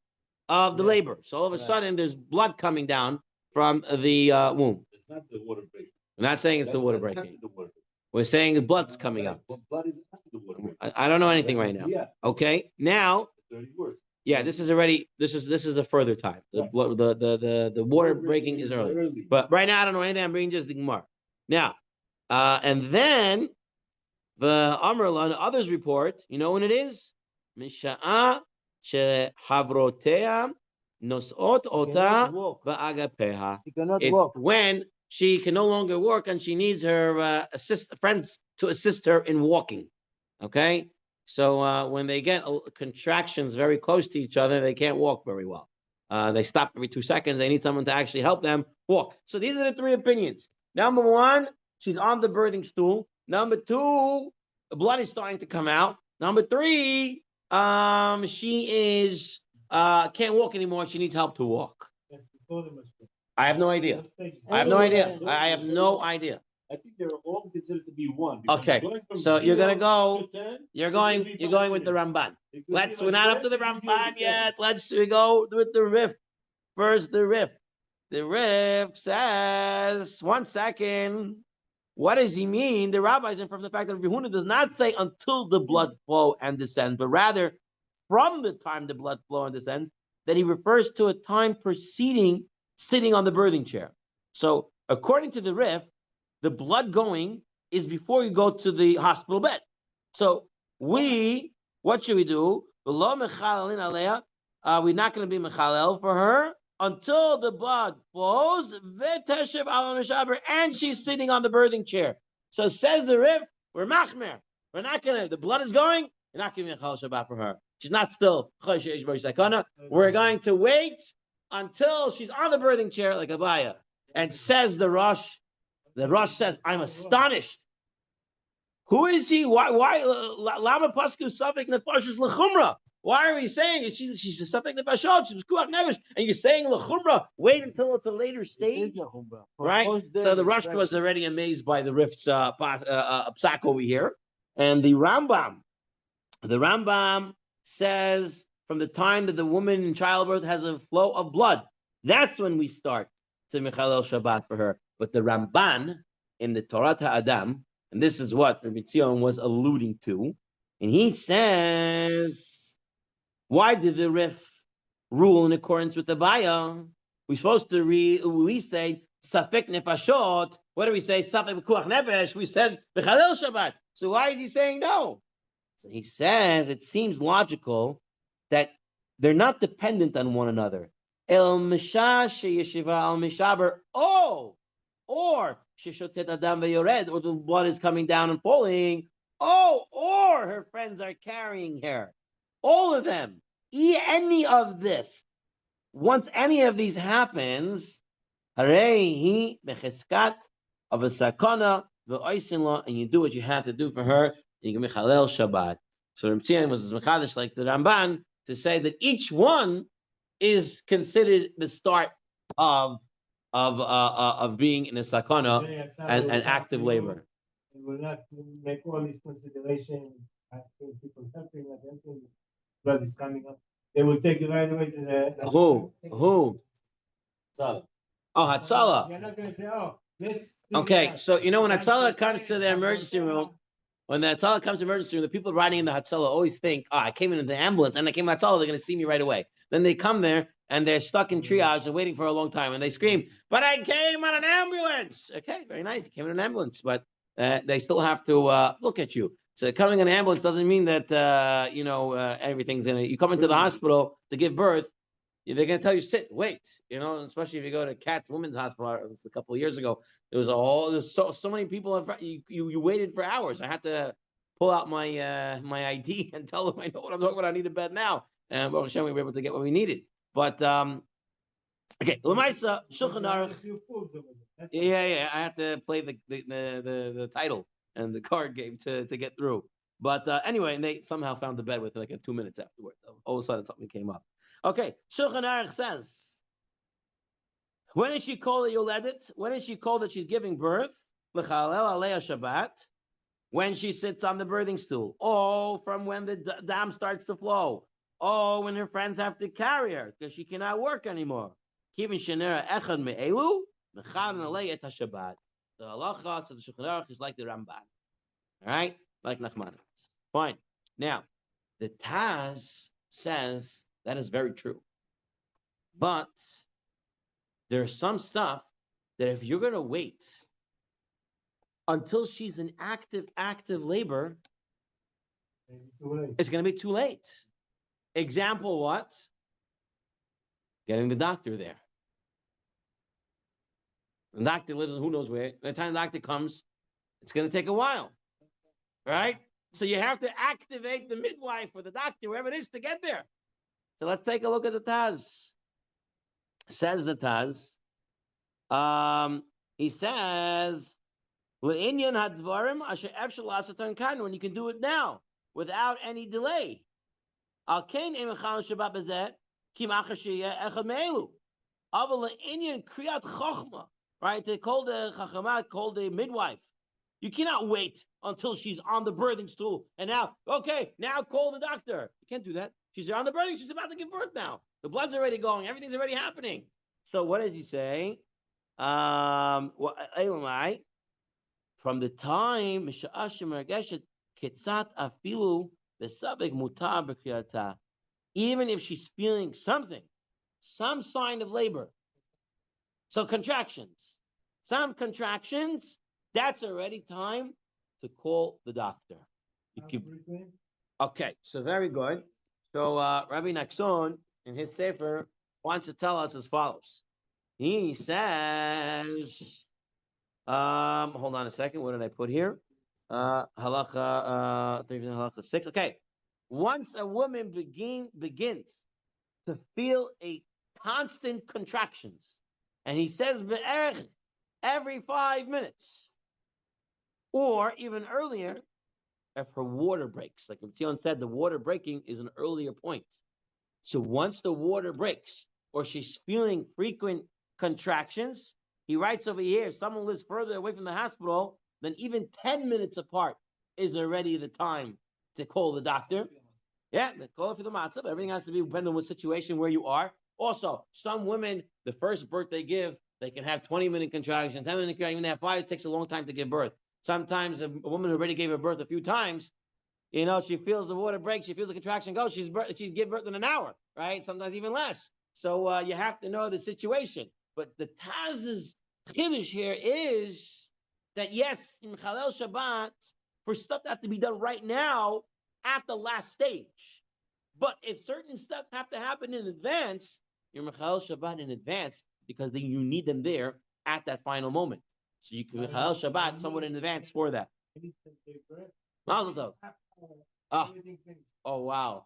of the labor. So all of a sudden, there's blood coming down from the womb. It's not the water breaking. We're not saying it's the water breaking. We're saying the blood's coming up. Blood is after the water breaking. I don't know anything right now. Yeah. Okay, now. 30 words. Yeah, this is a further time. The water breaking is early. But right now I don't know anything. I'm reading just the Gemara. Now, and then the Amrla and others report, you know when it is? Misha'a shehavrotea nosot ota ba'agapeha. It's when she can no longer work and she needs her friends to assist her in walking. Okay? So when they get contractions very close to each other, they can't walk very well. They stop every 2 seconds. They need someone to actually help them walk. So these are the three opinions. Number one, she's on the birthing stool. Number two, the blood is starting to come out. Number three, she is can't walk anymore. She needs help to walk. I have no idea. I have no idea. I have no idea. I think they're all considered to be one. Okay, so you're gonna go. You're going with the Ramban. We're not up to the Ramban yet. We go with the Rif. First, the Rif. The Rif says, 1 second. What does he mean? The rabbis, and from the fact that Rabbi Huna does not say until the blood flow and descends, but rather from the time the blood flow and descends, that he refers to a time preceding sitting on the birthing chair. So, according to the Rif, the blood going is before you go to the hospital bed. So what should we do? We're not going to be mechalel for her until the blood flows, and she's sitting on the birthing chair. So says the Rif, we're machmer. We're not going to, the blood is going, you're not going to be mechal Shabbat for her. She's not still. We're going to wait until she's on the birthing chair like Abaya. And says the Rosh says, I'm astonished. Who is he? Why Lama Pasku Safek Nefashis Lechumra? Why are we saying she's a Safek Nefashot? She's Kuach Nevish, and you're saying Lechumra? Wait until it's a later stage, right? So the Rosh was already amazed by the Rif's psak over here, and the Rambam says from the time that the woman in childbirth has a flow of blood, that's when we start to Mechalel Shabbat for her. But the Ramban in the Torah Adam, and this is what Rabbi Tzion was alluding to, and he says, why did the Rif rule in accordance with the Baya? We're supposed to we say, Safek Nefashot. What do we say? Safek B'kuach Nefesh. We said, B'chalel Shabbat. So why is he saying no? So he says, it seems logical that they're not dependent on one another. El Misha Sheyeshiva Al Mishaber. Or Sheshotet Adam Veyored, or the blood is coming down and falling. Or her friends are carrying her. All of them. Any of this. Once any of these happens, Harei Becheskat of a Sakana Ve'oisin, and you do what you have to do for her, and you can Mechalel Shabbat. So Reb Tzion was Mechadish like the Ramban to say that each one is considered the start of being in a sakana and active labor. They will not make all these considerations. Asking people helping, blood is coming up. They will take you right away to the. Who? Tzala. Oh, Hatzala. You're not going to say, let's. Okay, so when Hatzala comes to the emergency room, when the Hatzala comes to the emergency room, the people riding in the Hatzala always think, I came in the ambulance and I came Hatzala, they're going to see me right away. Then they come there and they're stuck in triage and waiting for a long time, and they scream, but I came on an ambulance. Okay, very nice. You came in an ambulance, but they still have to look at you. So coming in an ambulance doesn't mean that, everything's in it. You come into the hospital to give birth, they're going to tell you, sit, wait, especially if you go to Katz Women's Hospital a couple of years ago. There's so many people. You waited for hours. I had to pull out my ID and tell them I know what I'm talking about. I need a bed now. And Baruch Hashem, we were able to get what we needed. But okay, Lamaisa Shulchan Aruch. Yeah. I had to play the title and the card game to get through. But anyway, and they somehow found the bed with like 2 minutes afterwards. All of a sudden, something came up. Okay, Shulchan Aruch says, when is she called a yoledet? When is she called that she's giving birth? L'chalel alei Shabbat. When she sits on the birthing stool. From when the dam starts to flow. When her friends have to carry her because she cannot work anymore. Kivin shenera echad me'elu mechad alei et Shabbat. The halacha says the Shulchan Aruch is like the Ramban. All right, like Nachman. Fine. Now, the Taz says that is very true, but there's some stuff that if you're going to wait until she's in active labor, it's going to be too late. Example, what? Getting the doctor there. The doctor lives who knows where. By the time the doctor comes, it's going to take a while, right? So you have to activate the midwife or the doctor, wherever it is, to get there. So let's take a look at the Taz. Says the Taz. He says, "Le'inyan hadvarim asher efshel lasatan kan," when you can do it now without any delay. Al kain emechal Shabbat bezeh kim achar sheyeh echad me'elu. Aval le'inyan kriyat chochma, right? They call the chachama, call the midwife. You cannot wait until she's on the birthing stool and now, okay, now call the doctor. You can't do that. She's on the birthing. She's about to give birth now. The blood's already going. Everything's already happening. So what does he say? From the time even if she's feeling something, some sign of labor, so contractions, some contractions, that's already time to call the doctor. Okay, so very good. So Rabbi Nachson in his sefer wants to tell us as follows. He says, hold on a second. What did I put here? Halacha 6. Okay. Once a woman begins to feel a constant contractions, and he says every 5 minutes, or even earlier, if her water breaks. Like Tion said, the water breaking is an earlier point. So once the water breaks, or she's feeling frequent contractions, he writes over here, if someone lives further away from the hospital, then even 10 minutes apart is already the time to call the doctor. Yeah, they call it for the matzah, but everything has to be depending on what situation where you are. Also, some women, the first birth they give, they can have 20-minute contractions, 10-minute contractions, even they have 5, it takes a long time to give birth. Sometimes a woman who already gave her birth a few times, you know, she feels the water break, she feels the contraction go, she's give birth in an hour, right? Sometimes even less. So you have to know the situation. But the Taz's chiddush here is that yes, in Chalel Shabbat, for stuff that have to be done right now at the last stage. But if certain stuff have to happen in advance, you're Mechalel Shabbat in advance because then you need them there at that final moment. So you can Mechalel Shabbat somewhat in advance for that. Mazel tov. Oh, wow.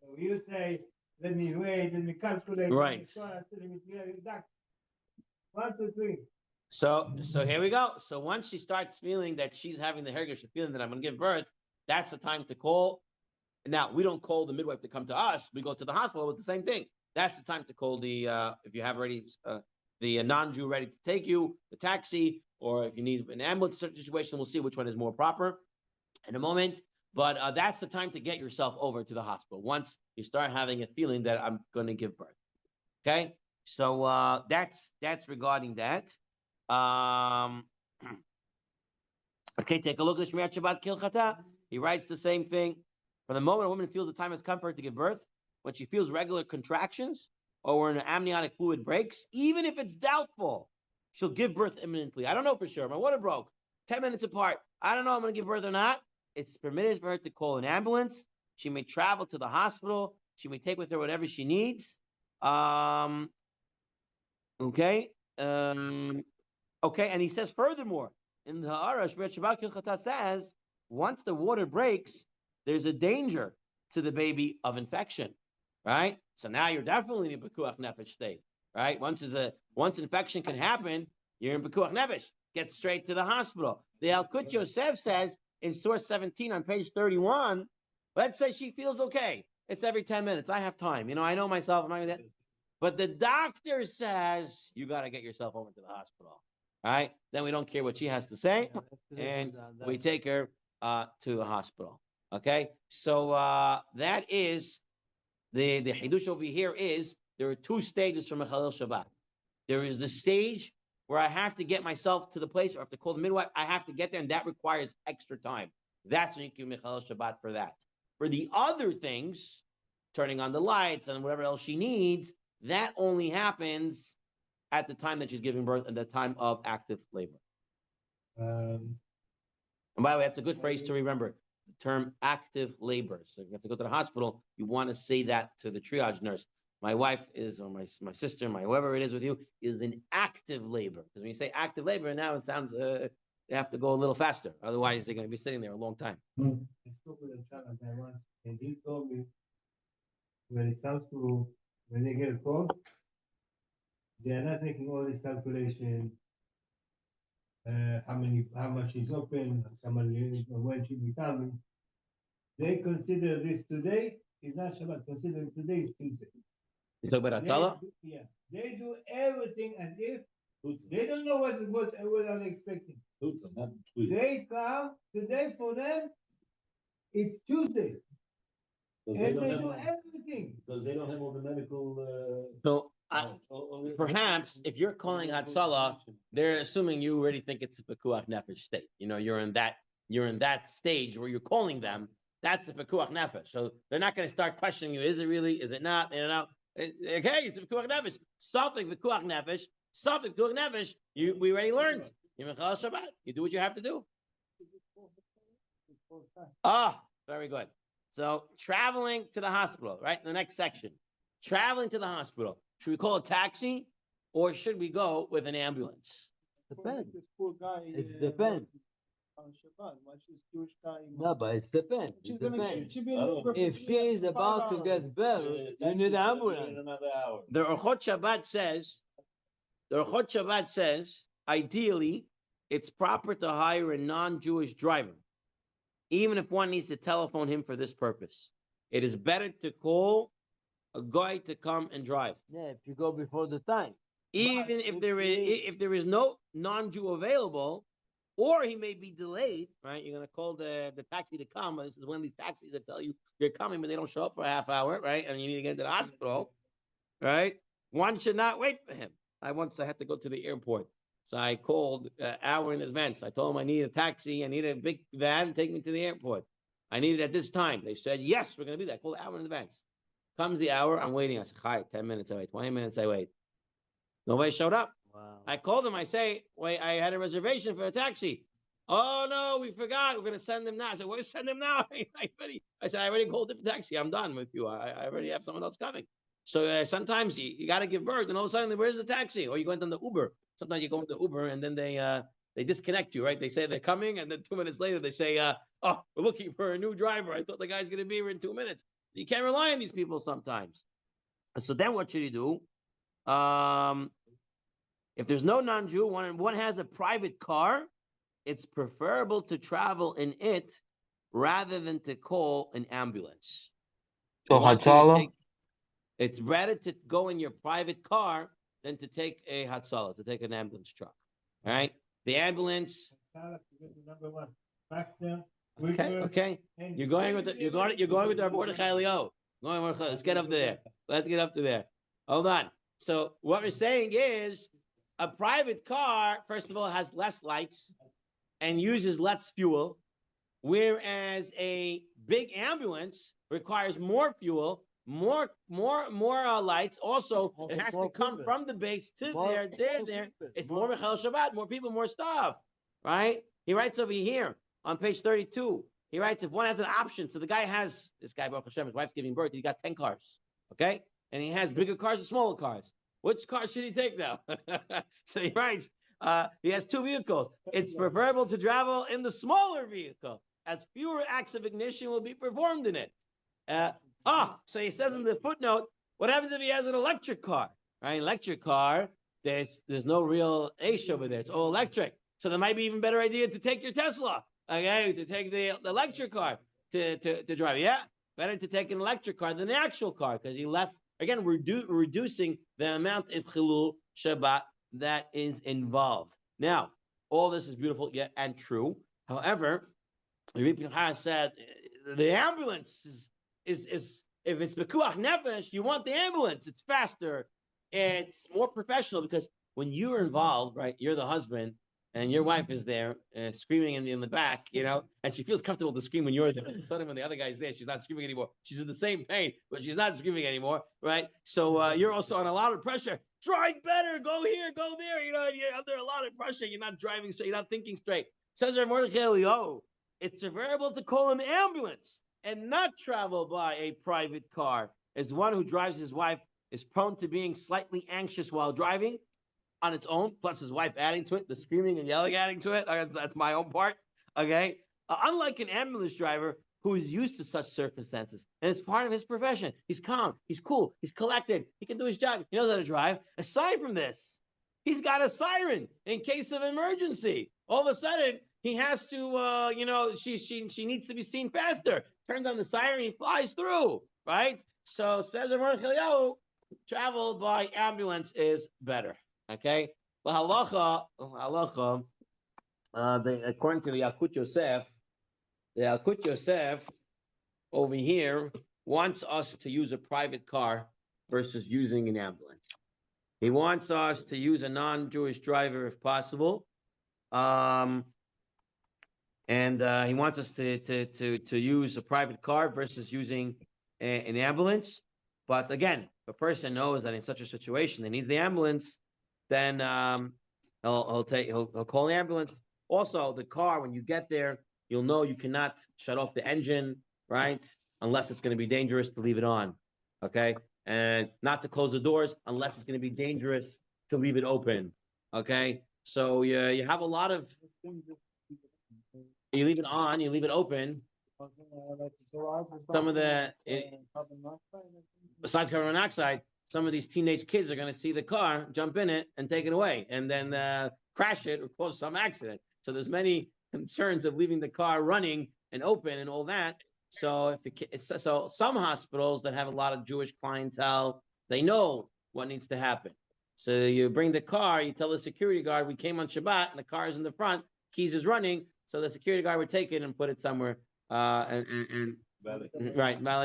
So you say, let me wait, let me calculate. Right. 1, 2, 3. So here we go. So once she starts feeling that she's having the hergish, feeling that I'm going to give birth, that's the time to call. Now, we don't call the midwife to come to us. We go to the hospital. It's the same thing. That's the time to call the, if you have already the non-Jew ready to take you, the taxi, or if you need an ambulance situation, we'll see which one is more proper in a moment. But that's the time to get yourself over to the hospital once you start having a feeling that I'm going to give birth. Okay? So that's regarding that. Okay, take a look at the Shmirat Shabbat Kilchata. He writes the same thing. From the moment a woman feels the time has come for her to give birth, when she feels regular contractions or when an amniotic fluid breaks, even if it's doubtful, she'll give birth imminently. I don't know for sure. My water broke 10 minutes apart. I don't know if I'm going to give birth or not. It's permitted for her to call an ambulance. She may travel to the hospital. She may take with her whatever she needs. Okay. Okay. And he says furthermore, in the Ha'ara, Shmirat Shabbat Kilchata says, once the water breaks, there's a danger to the baby of infection, right? So now you're definitely in a Pekuach Nefesh state, right? Once infection can happen, you're in Pekuach Nefesh. Get straight to the hospital. The Alkut Yosef says in source 17 on page 31, let's say she feels okay. It's every 10 minutes. I have time. You know, I know myself. I'm not gonna. But the doctor says you got to get yourself over to the hospital, right? Then we don't care what she has to say, and we take her to the hospital. Okay, so that is the Hidush over here is there are 2 stages for Mechalel Shabbat. There is the stage where I have to get myself to the place, or I have to call the midwife. I have to get there, and that requires extra time. That's when you can Mechalel Shabbat for that. For the other things, turning on the lights and whatever else she needs, that only happens at the time that she's giving birth and the time of active labor. And by the way, that's a good phrase to remember. The term active labor. So if you have to go to the hospital, you want to say that to the triage nurse. My wife is, or my sister, whoever it is with you, is in active labor. Because when you say active labor, now it sounds they have to go a little faster. Otherwise, they're going to be sitting there a long time. I spoke with a child once, and he told me when it comes to when they get a call, they are not making all this calculation. How much is open, when should be coming. They consider this today is not Shabbat. Consider today is Tuesday. You talk about Hatzalah? Yeah, they do everything as if they don't know what I'm expecting. Not tweet. They come today for them. It's Tuesday, So and don't they have do all- everything. Because they don't have all the medical. So knowledge. perhaps if you're calling Hatzalah, they're assuming you already think it's a pekuach nefesh state. You know, you're in that stage where you're calling them. That's a pekuach nefesh. So they're not going to start questioning you. Is it really? Is it not? You know, okay, it's a pekuach nefesh. Something pekuach nefesh. Something pekuach nefesh. We already learned. You mechal Shabbat. You do what you have to do. Ah, very good. So traveling to the hospital, right? In the next section, traveling to the hospital. Should we call a taxi or should we go with an ambulance? Depends. This poor guy. It's depends. On Shabbat, why she's Jewish guy? No, but it's depends. She's It gonna depends. she'll be I don't- longer If for she is 5 about to hours. get better, you need an ambulance. Another hour. The Orchot Shabbat says, ideally, it's proper to hire a non-Jewish driver, even if one needs to telephone him for this purpose. It is better to call a guy to come and drive, Yeah, if you go before the time. even if there is no non-Jew available, or he may be delayed. Right, you're gonna call the taxi to come. This is one of these taxis that tell you you're coming, but they don't show up for a half hour, right? And you need to get to the hospital, right? One should not wait for him. I had to go to the airport. So I called an hour in advance. I told them I need a taxi. I need a big van to take me to the airport. I need it at this time. They said, yes, we're going to be there. I called an hour in advance. Comes the hour. I'm waiting. I said, hi, 10 minutes I wait, 20 minutes I wait. Nobody showed up. Wow. I called them. I say, wait, I had a reservation for a taxi. Oh, no, we forgot. We're going to send them now. I said, well, send them now. I said, I already called the taxi. I'm done with you. I already have someone else coming. So sometimes you got to give birth, and all of a sudden, where's the taxi? Or you go into the Uber. Sometimes you go into Uber, and then they disconnect you, right? They say they're coming, and then 2 minutes later, they say, oh, we're looking for a new driver. I thought the guy's going to be here in 2 minutes. You can't rely on these people sometimes. So then what should you do? If there's no non-Jew, one has a private car, it's preferable to travel in it rather than to call an ambulance. So Hatzalah, It's better to go in your private car than to take a Hatzalah, to take an ambulance truck. All right? The ambulance. Number one. Faster. Okay. You're going with our Mordechai Elio. Let's get up there. Let's get up to there. Hold on. So what we're saying is a private car, first of all, has less lights and uses less fuel, whereas a big ambulance requires more fuel, more lights. Also, it has to come from the base to there. It's more Mechal Shabbat, more people, more stuff, right? He writes over here on page 32. He writes, if one has an option, so the guy has, this guy, Baruch Hashem, his wife's giving birth, he got 10 cars, okay? And he has bigger cars and smaller cars. Which car should he take now? So he writes, he has 2 vehicles. It's preferable to travel in the smaller vehicle, as fewer acts of ignition will be performed in it. So he says in the footnote, what happens if he has an electric car? Right, electric car, there's no real ace over there. It's all electric. So there might be even better idea to take your Tesla, okay, to take the electric car to drive. Yeah, better to take an electric car than the actual car because you less. Again, reducing the amount of Chilul Shabbat that is involved. Now, all this is beautiful yet and true. However, Rabbi Pinchas said the ambulance is if it's Bekuach Nefesh, you want the ambulance. It's faster. It's more professional because when you're involved, right, you're the husband and your wife is there screaming in the back, you know, and she feels comfortable to scream when you're there. Suddenly when the other guy's there, she's not screaming anymore. She's in the same pain, but she's not screaming anymore, right? So you're also on a lot of pressure. Drive better, go here, go there. You know, you're under a lot of pressure. You're not driving straight. You're not thinking straight. Says Mordechai Elio, it's preferable to call an ambulance and not travel by a private car, as one who drives his wife is prone to being slightly anxious while driving on its own, plus his wife adding to it, the screaming and yelling adding to it. That's my own part, okay? Unlike an ambulance driver, who is used to such circumstances, and it's part of his profession. He's calm, he's cool, he's collected, he can do his job, he knows how to drive. Aside from this, he's got a siren in case of emergency. All of a sudden, he has to, she needs to be seen faster. Turns on the siren, he flies through, right? So says the travel by ambulance is better. Okay, but halacha, according to the Yalkut Yosef over here wants us to use a private car versus using an ambulance. He wants us to use a non-Jewish driver if possible, and he wants us to use a private car versus using an ambulance. But again, if a person knows that in such a situation they need the ambulance, then he'll call the ambulance. Also, the car, when you get there, you'll know you cannot shut off the engine, right? Unless it's going to be dangerous to leave it on, okay? And not to close the doors unless it's going to be dangerous to leave it open, okay? So you have a lot of, you leave it on, you leave it open. Some of the, besides carbon monoxide, some of these teenage kids are going to see the car, jump in it, and take it away, and then crash it or cause some accident. So there's many concerns of leaving the car running and open and all that. So so some hospitals that have a lot of Jewish clientele, they know what needs to happen. So you bring the car, you tell the security guard, we came on Shabbat, and the car is in the front, keys is running, so the security guard would take it and put it somewhere, valet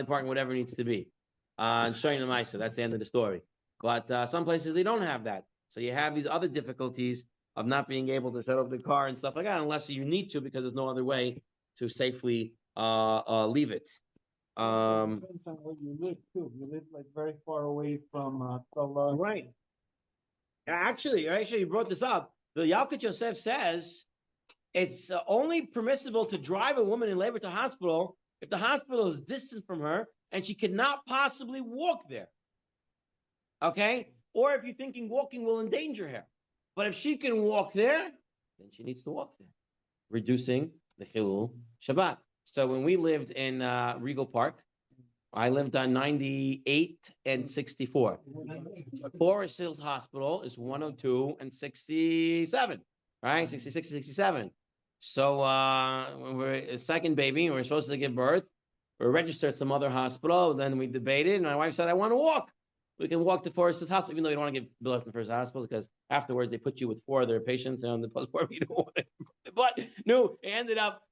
parking, whatever it needs to be. And showing the Maisa, that's the end of the story. But some places they don't have that. So you have these other difficulties of not being able to shut off the car and stuff like that, unless you need to, because there's no other way to safely leave it. Depends on where you live too. You live like very far away from Tzurba. Right. Actually, you brought this up. The Yalkut Yosef says it's only permissible to drive a woman in labor to hospital if the hospital is distant from her and she cannot possibly walk there. Okay? Or if you're thinking walking will endanger her. But if she can walk there, then she needs to walk there, reducing the Chilul Shabbat. So when we lived in Regal Park, I lived on 98 and 64. Forest Hills Hospital is 102 and 67, right? 66, 67. So when we're a second baby and we're supposed to give birth, we're registered at some other hospital. Then we debated, and my wife said, I want to walk. We can walk to Forest Hills Hospital, even though you don't want to give birth in the first hospital, because afterwards they put you with 4 other patients on the postpartum. You don't want to. But no, it ended up,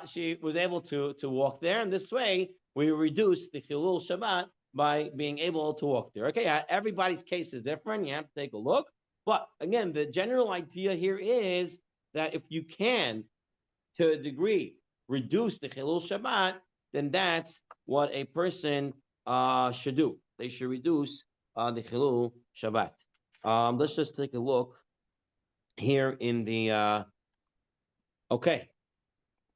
she was able to walk there. And this way, we reduce the Chilul Shabbat by being able to walk there. Okay, everybody's case is different. You have to take a look. But again, the general idea here is that if you can, to a degree, reduce the Chilul Shabbat, then that's what a person should do. They should reduce the Chilul Shabbat. Let's just take a look here in the, okay.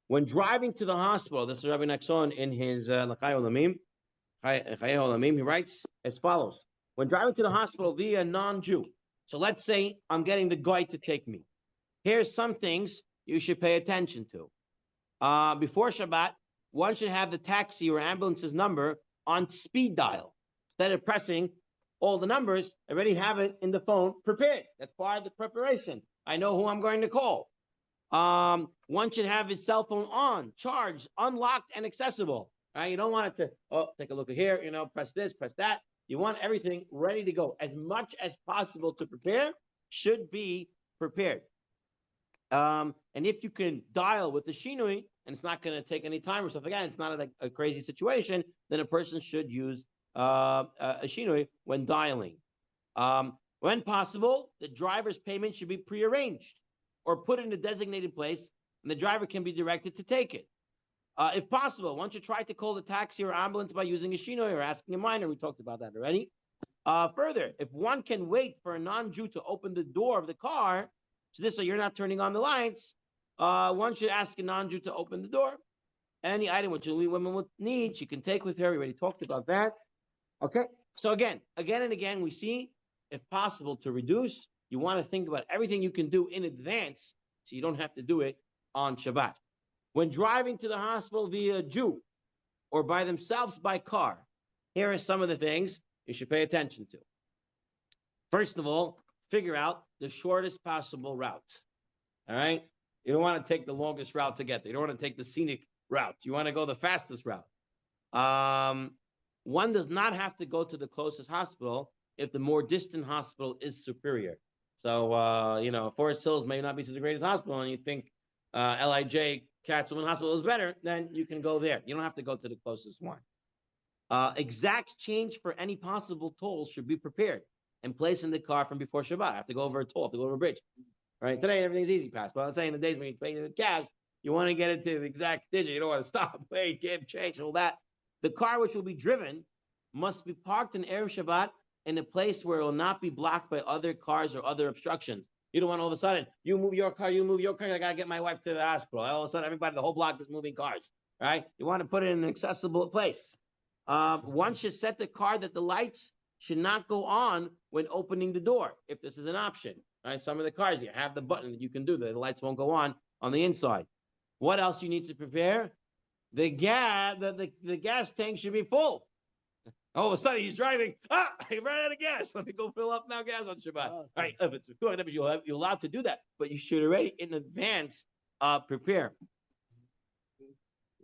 When driving to the hospital, this is Rabbi Nachshon in his L'chai Olamim, he writes as follows. When driving to the hospital via non-Jew, so let's say I'm getting the guy to take me. Here's some things you should pay attention to. Before Shabbat, one should have the taxi or ambulance's number on speed dial. Instead of pressing all the numbers, I already have it in the phone prepared. That's part of the preparation. I know who I'm going to call. One should have his cell phone on, charged, unlocked, and accessible. Right? You don't want it to, take a look at here, press this, press that. You want everything ready to go. As much as possible to prepare should be prepared. And if you can dial with the shinui, and it's not going to take any time or stuff like that, it's not a crazy situation, then a person should use a shinui when dialing. When possible, the driver's payment should be prearranged or put in a designated place, and the driver can be directed to take it. If possible, one should try to call the taxi or ambulance by using a shinoi or asking a minor. We talked about that already. Further, if one can wait for a non-Jew to open the door of the car, so you're not turning on the lights, one should ask a non-Jew to open the door. Any item which a woman would need, she can take with her. We already talked about that. Okay, so again and again, we see, if possible, to reduce, you want to think about everything you can do in advance so you don't have to do it on Shabbat. When driving to the hospital via Jew, or by themselves by car. Here are some of the things you should pay attention to. First of all, figure out the shortest possible route. All right? You don't want to take the longest route to get there. You don't want to take the scenic route. You want to go the fastest route. One does not have to go to the closest hospital if the more distant hospital is superior. So, Forest Hills may not be the greatest hospital, and you think LIJ Catchwoman Hospital is better, then you can go there. You don't have to go to the closest one. Exact change for any possible tolls should be prepared and placed in the car from before Shabbat. I have to go over a toll, I have to go over a bridge. Right? Today, everything's easy pass. But I'm saying the days when you pay the cash, you want to get it to the exact digit. You don't want to stop, wait, give, change, all that. The car which will be driven must be parked in Erev Shabbat in a place where it will not be blocked by other cars or other obstructions. You don't want all of a sudden, you move your car, I got to get my wife to the hospital. All of a sudden, everybody, the whole block is moving cars, right? You want to put it in an accessible place. One should set the car that the lights should not go on when opening the door, if this is an option, right? Some of the cars, you have the button that you can do that. The lights won't go on the inside. What else you need to prepare? The gas tank should be full. All of a sudden, he's driving. He ran out of gas. Let me go fill up now gas on Shabbat. All right, if it's you're allowed to do that, but you should already in advance prepare.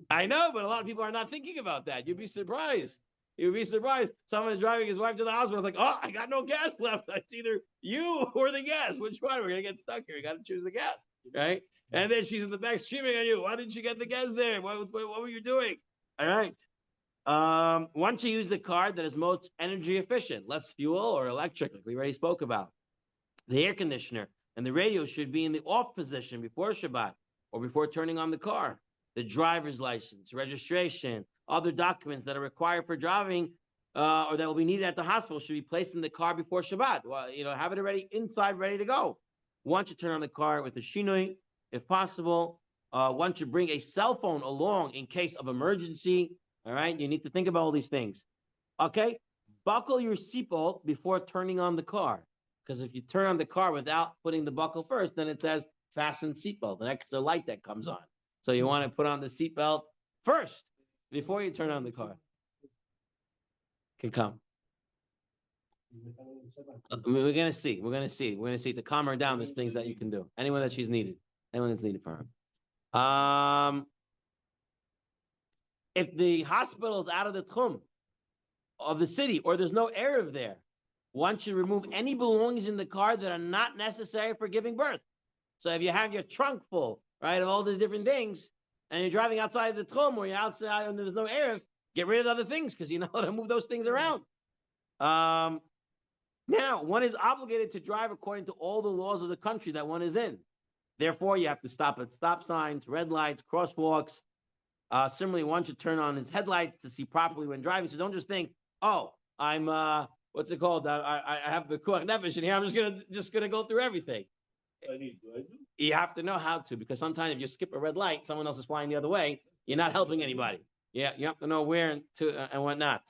I know, but a lot of people are not thinking about that. You'd be surprised. You'd be surprised. Someone is driving his wife to the hospital. It's like, I got no gas left. It's either you or the gas. Which one? We're gonna get stuck here. You got to choose the gas, right? And then she's in the back screaming at you. Why didn't you get the gas there? What were you doing? All right. Once you use the car that is most energy efficient, less fuel or electric, like we already spoke about. The air conditioner and the radio should be in the off position before Shabbat or before turning on the car. The driver's license, registration, other documents that are required for driving or that will be needed at the hospital should be placed in the car before Shabbat. Well, have it already inside, ready to go. Once you turn on the car with a shinui, if possible, one should bring a cell phone along in case of emergency. All right, you need to think about all these things. Okay, buckle your seatbelt before turning on the car. Because if you turn on the car without putting the buckle first, then it says fasten seatbelt, an extra light that comes on. So you want to put on the seatbelt first before you turn on the car. Can come. We're gonna see. To calm her down, there's things that you can do. Anyone that she's needed. Anyone that's needed for her. If the hospital is out of the tchum of the city or there's no Erev there, one should remove any belongings in the car that are not necessary for giving birth. So if you have your trunk full, right, of all these different things, and you're driving outside the tchum or you're outside and there's no Erev, get rid of the other things because you know how to move those things around. Now, one is obligated to drive according to all the laws of the country that one is in. Therefore, you have to stop at stop signs, red lights, crosswalks. Similarly, one should turn on his headlights to see properly when driving. So don't just think, I'm what's it called? I have the kuach nefesh in here. I'm just gonna go through everything. You have to know how to, because sometimes if you skip a red light, someone else is flying the other way. You're not helping anybody. Yeah, you have to know where to and whatnot.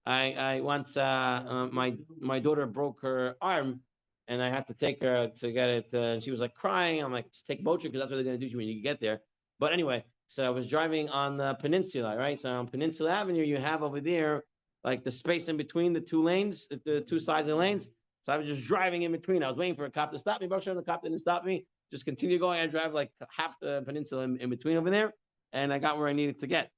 I once my daughter broke her arm, and I had to take her to get it. And she was like crying. I'm like, just take Motrin because that's what they're gonna do to you when you get there. But anyway. So I was driving on the peninsula, right? So on Peninsula Avenue, you have over there, like the space in between the two lanes, the two sides of the lanes. So I was just driving in between. I was waiting for a cop to stop me. But the cop didn't stop me. Just continue going. I drive like half the peninsula in between over there. And I got where I needed to get.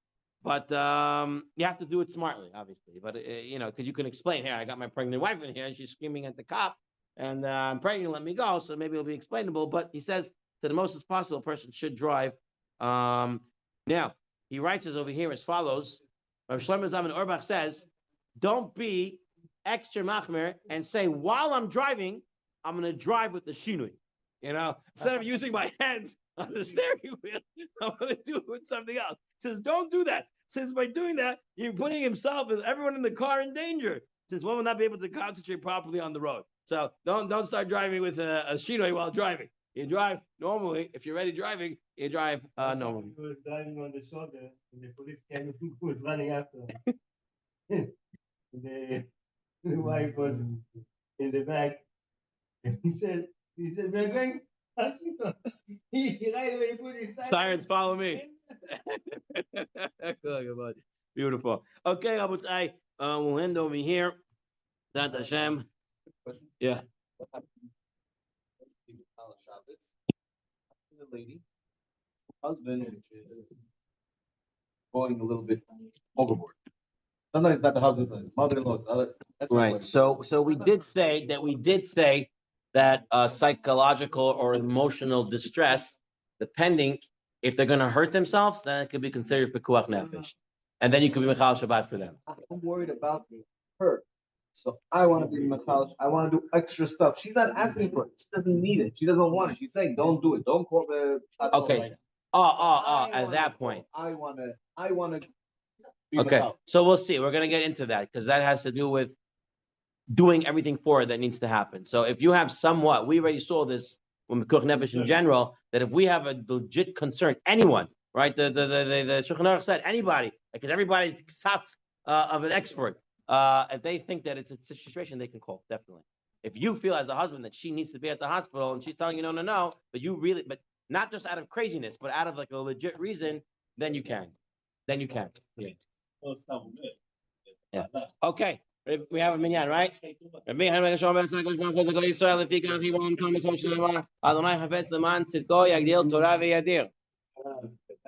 But you have to do it smartly, obviously. But, because you can explain, here, I got my pregnant wife in here, and she's screaming at the cop. And I'm pregnant, let me go. So maybe it'll be explainable. But he says, to the most as possible, a person should drive. Now, he writes us over here as follows. Rav Shlomo Zalman Auerbach says, don't be extra machmer and say, while I'm driving, I'm going to drive with the shinui. Instead of using my hands on the steering wheel, I'm going to do it with something else. He says, don't do that. Since by doing that, you're putting himself and everyone in the car in danger, since one will not be able to concentrate properly on the road. So don't start driving with a shinui while driving. You drive normally. If you're ready driving, you drive normally. He was driving on the shoulder, and the police came and was running after him. The wife was in the back, and he said, we're going to hospital. He right away put his Sirens follow me. Beautiful. Okay, Rabotai, we'll end over here. That Hashem. Yeah. What happens on Shabbat? The lady, husband, which is going a little bit overboard. Sometimes it's not the husband, it's mother-in-law, it's other. Right. So we did say that psychological or emotional distress, depending if they're going to hurt themselves, then it could be considered pekuach nefesh, and then you could be mechal Shabbat for them. I'm worried about her. So I want to be machal. I want to do extra stuff. She's not asking for it. She doesn't need it. She doesn't want it. She's saying, "Don't do it. Don't call the." Okay. At that point. I want to. Okay. So we'll see. We're going to get into that because that has to do with doing everything for it that needs to happen. So if you have somewhat, we already saw this when Pekuach Nefesh in general, that if we have a legit concern, anyone, right? The Shulchan Aruch said anybody, because everybody's ksatz of an expert. If they think that it's a situation, they can call, definitely. If you feel as a husband that she needs to be at the hospital and she's telling you no, but not just out of craziness, but out of like a legit reason, then you can. Yeah. Okay. We have a minyan, right? Adonai Havetz Leman Tzidko Yagdil Torah V'Yadir.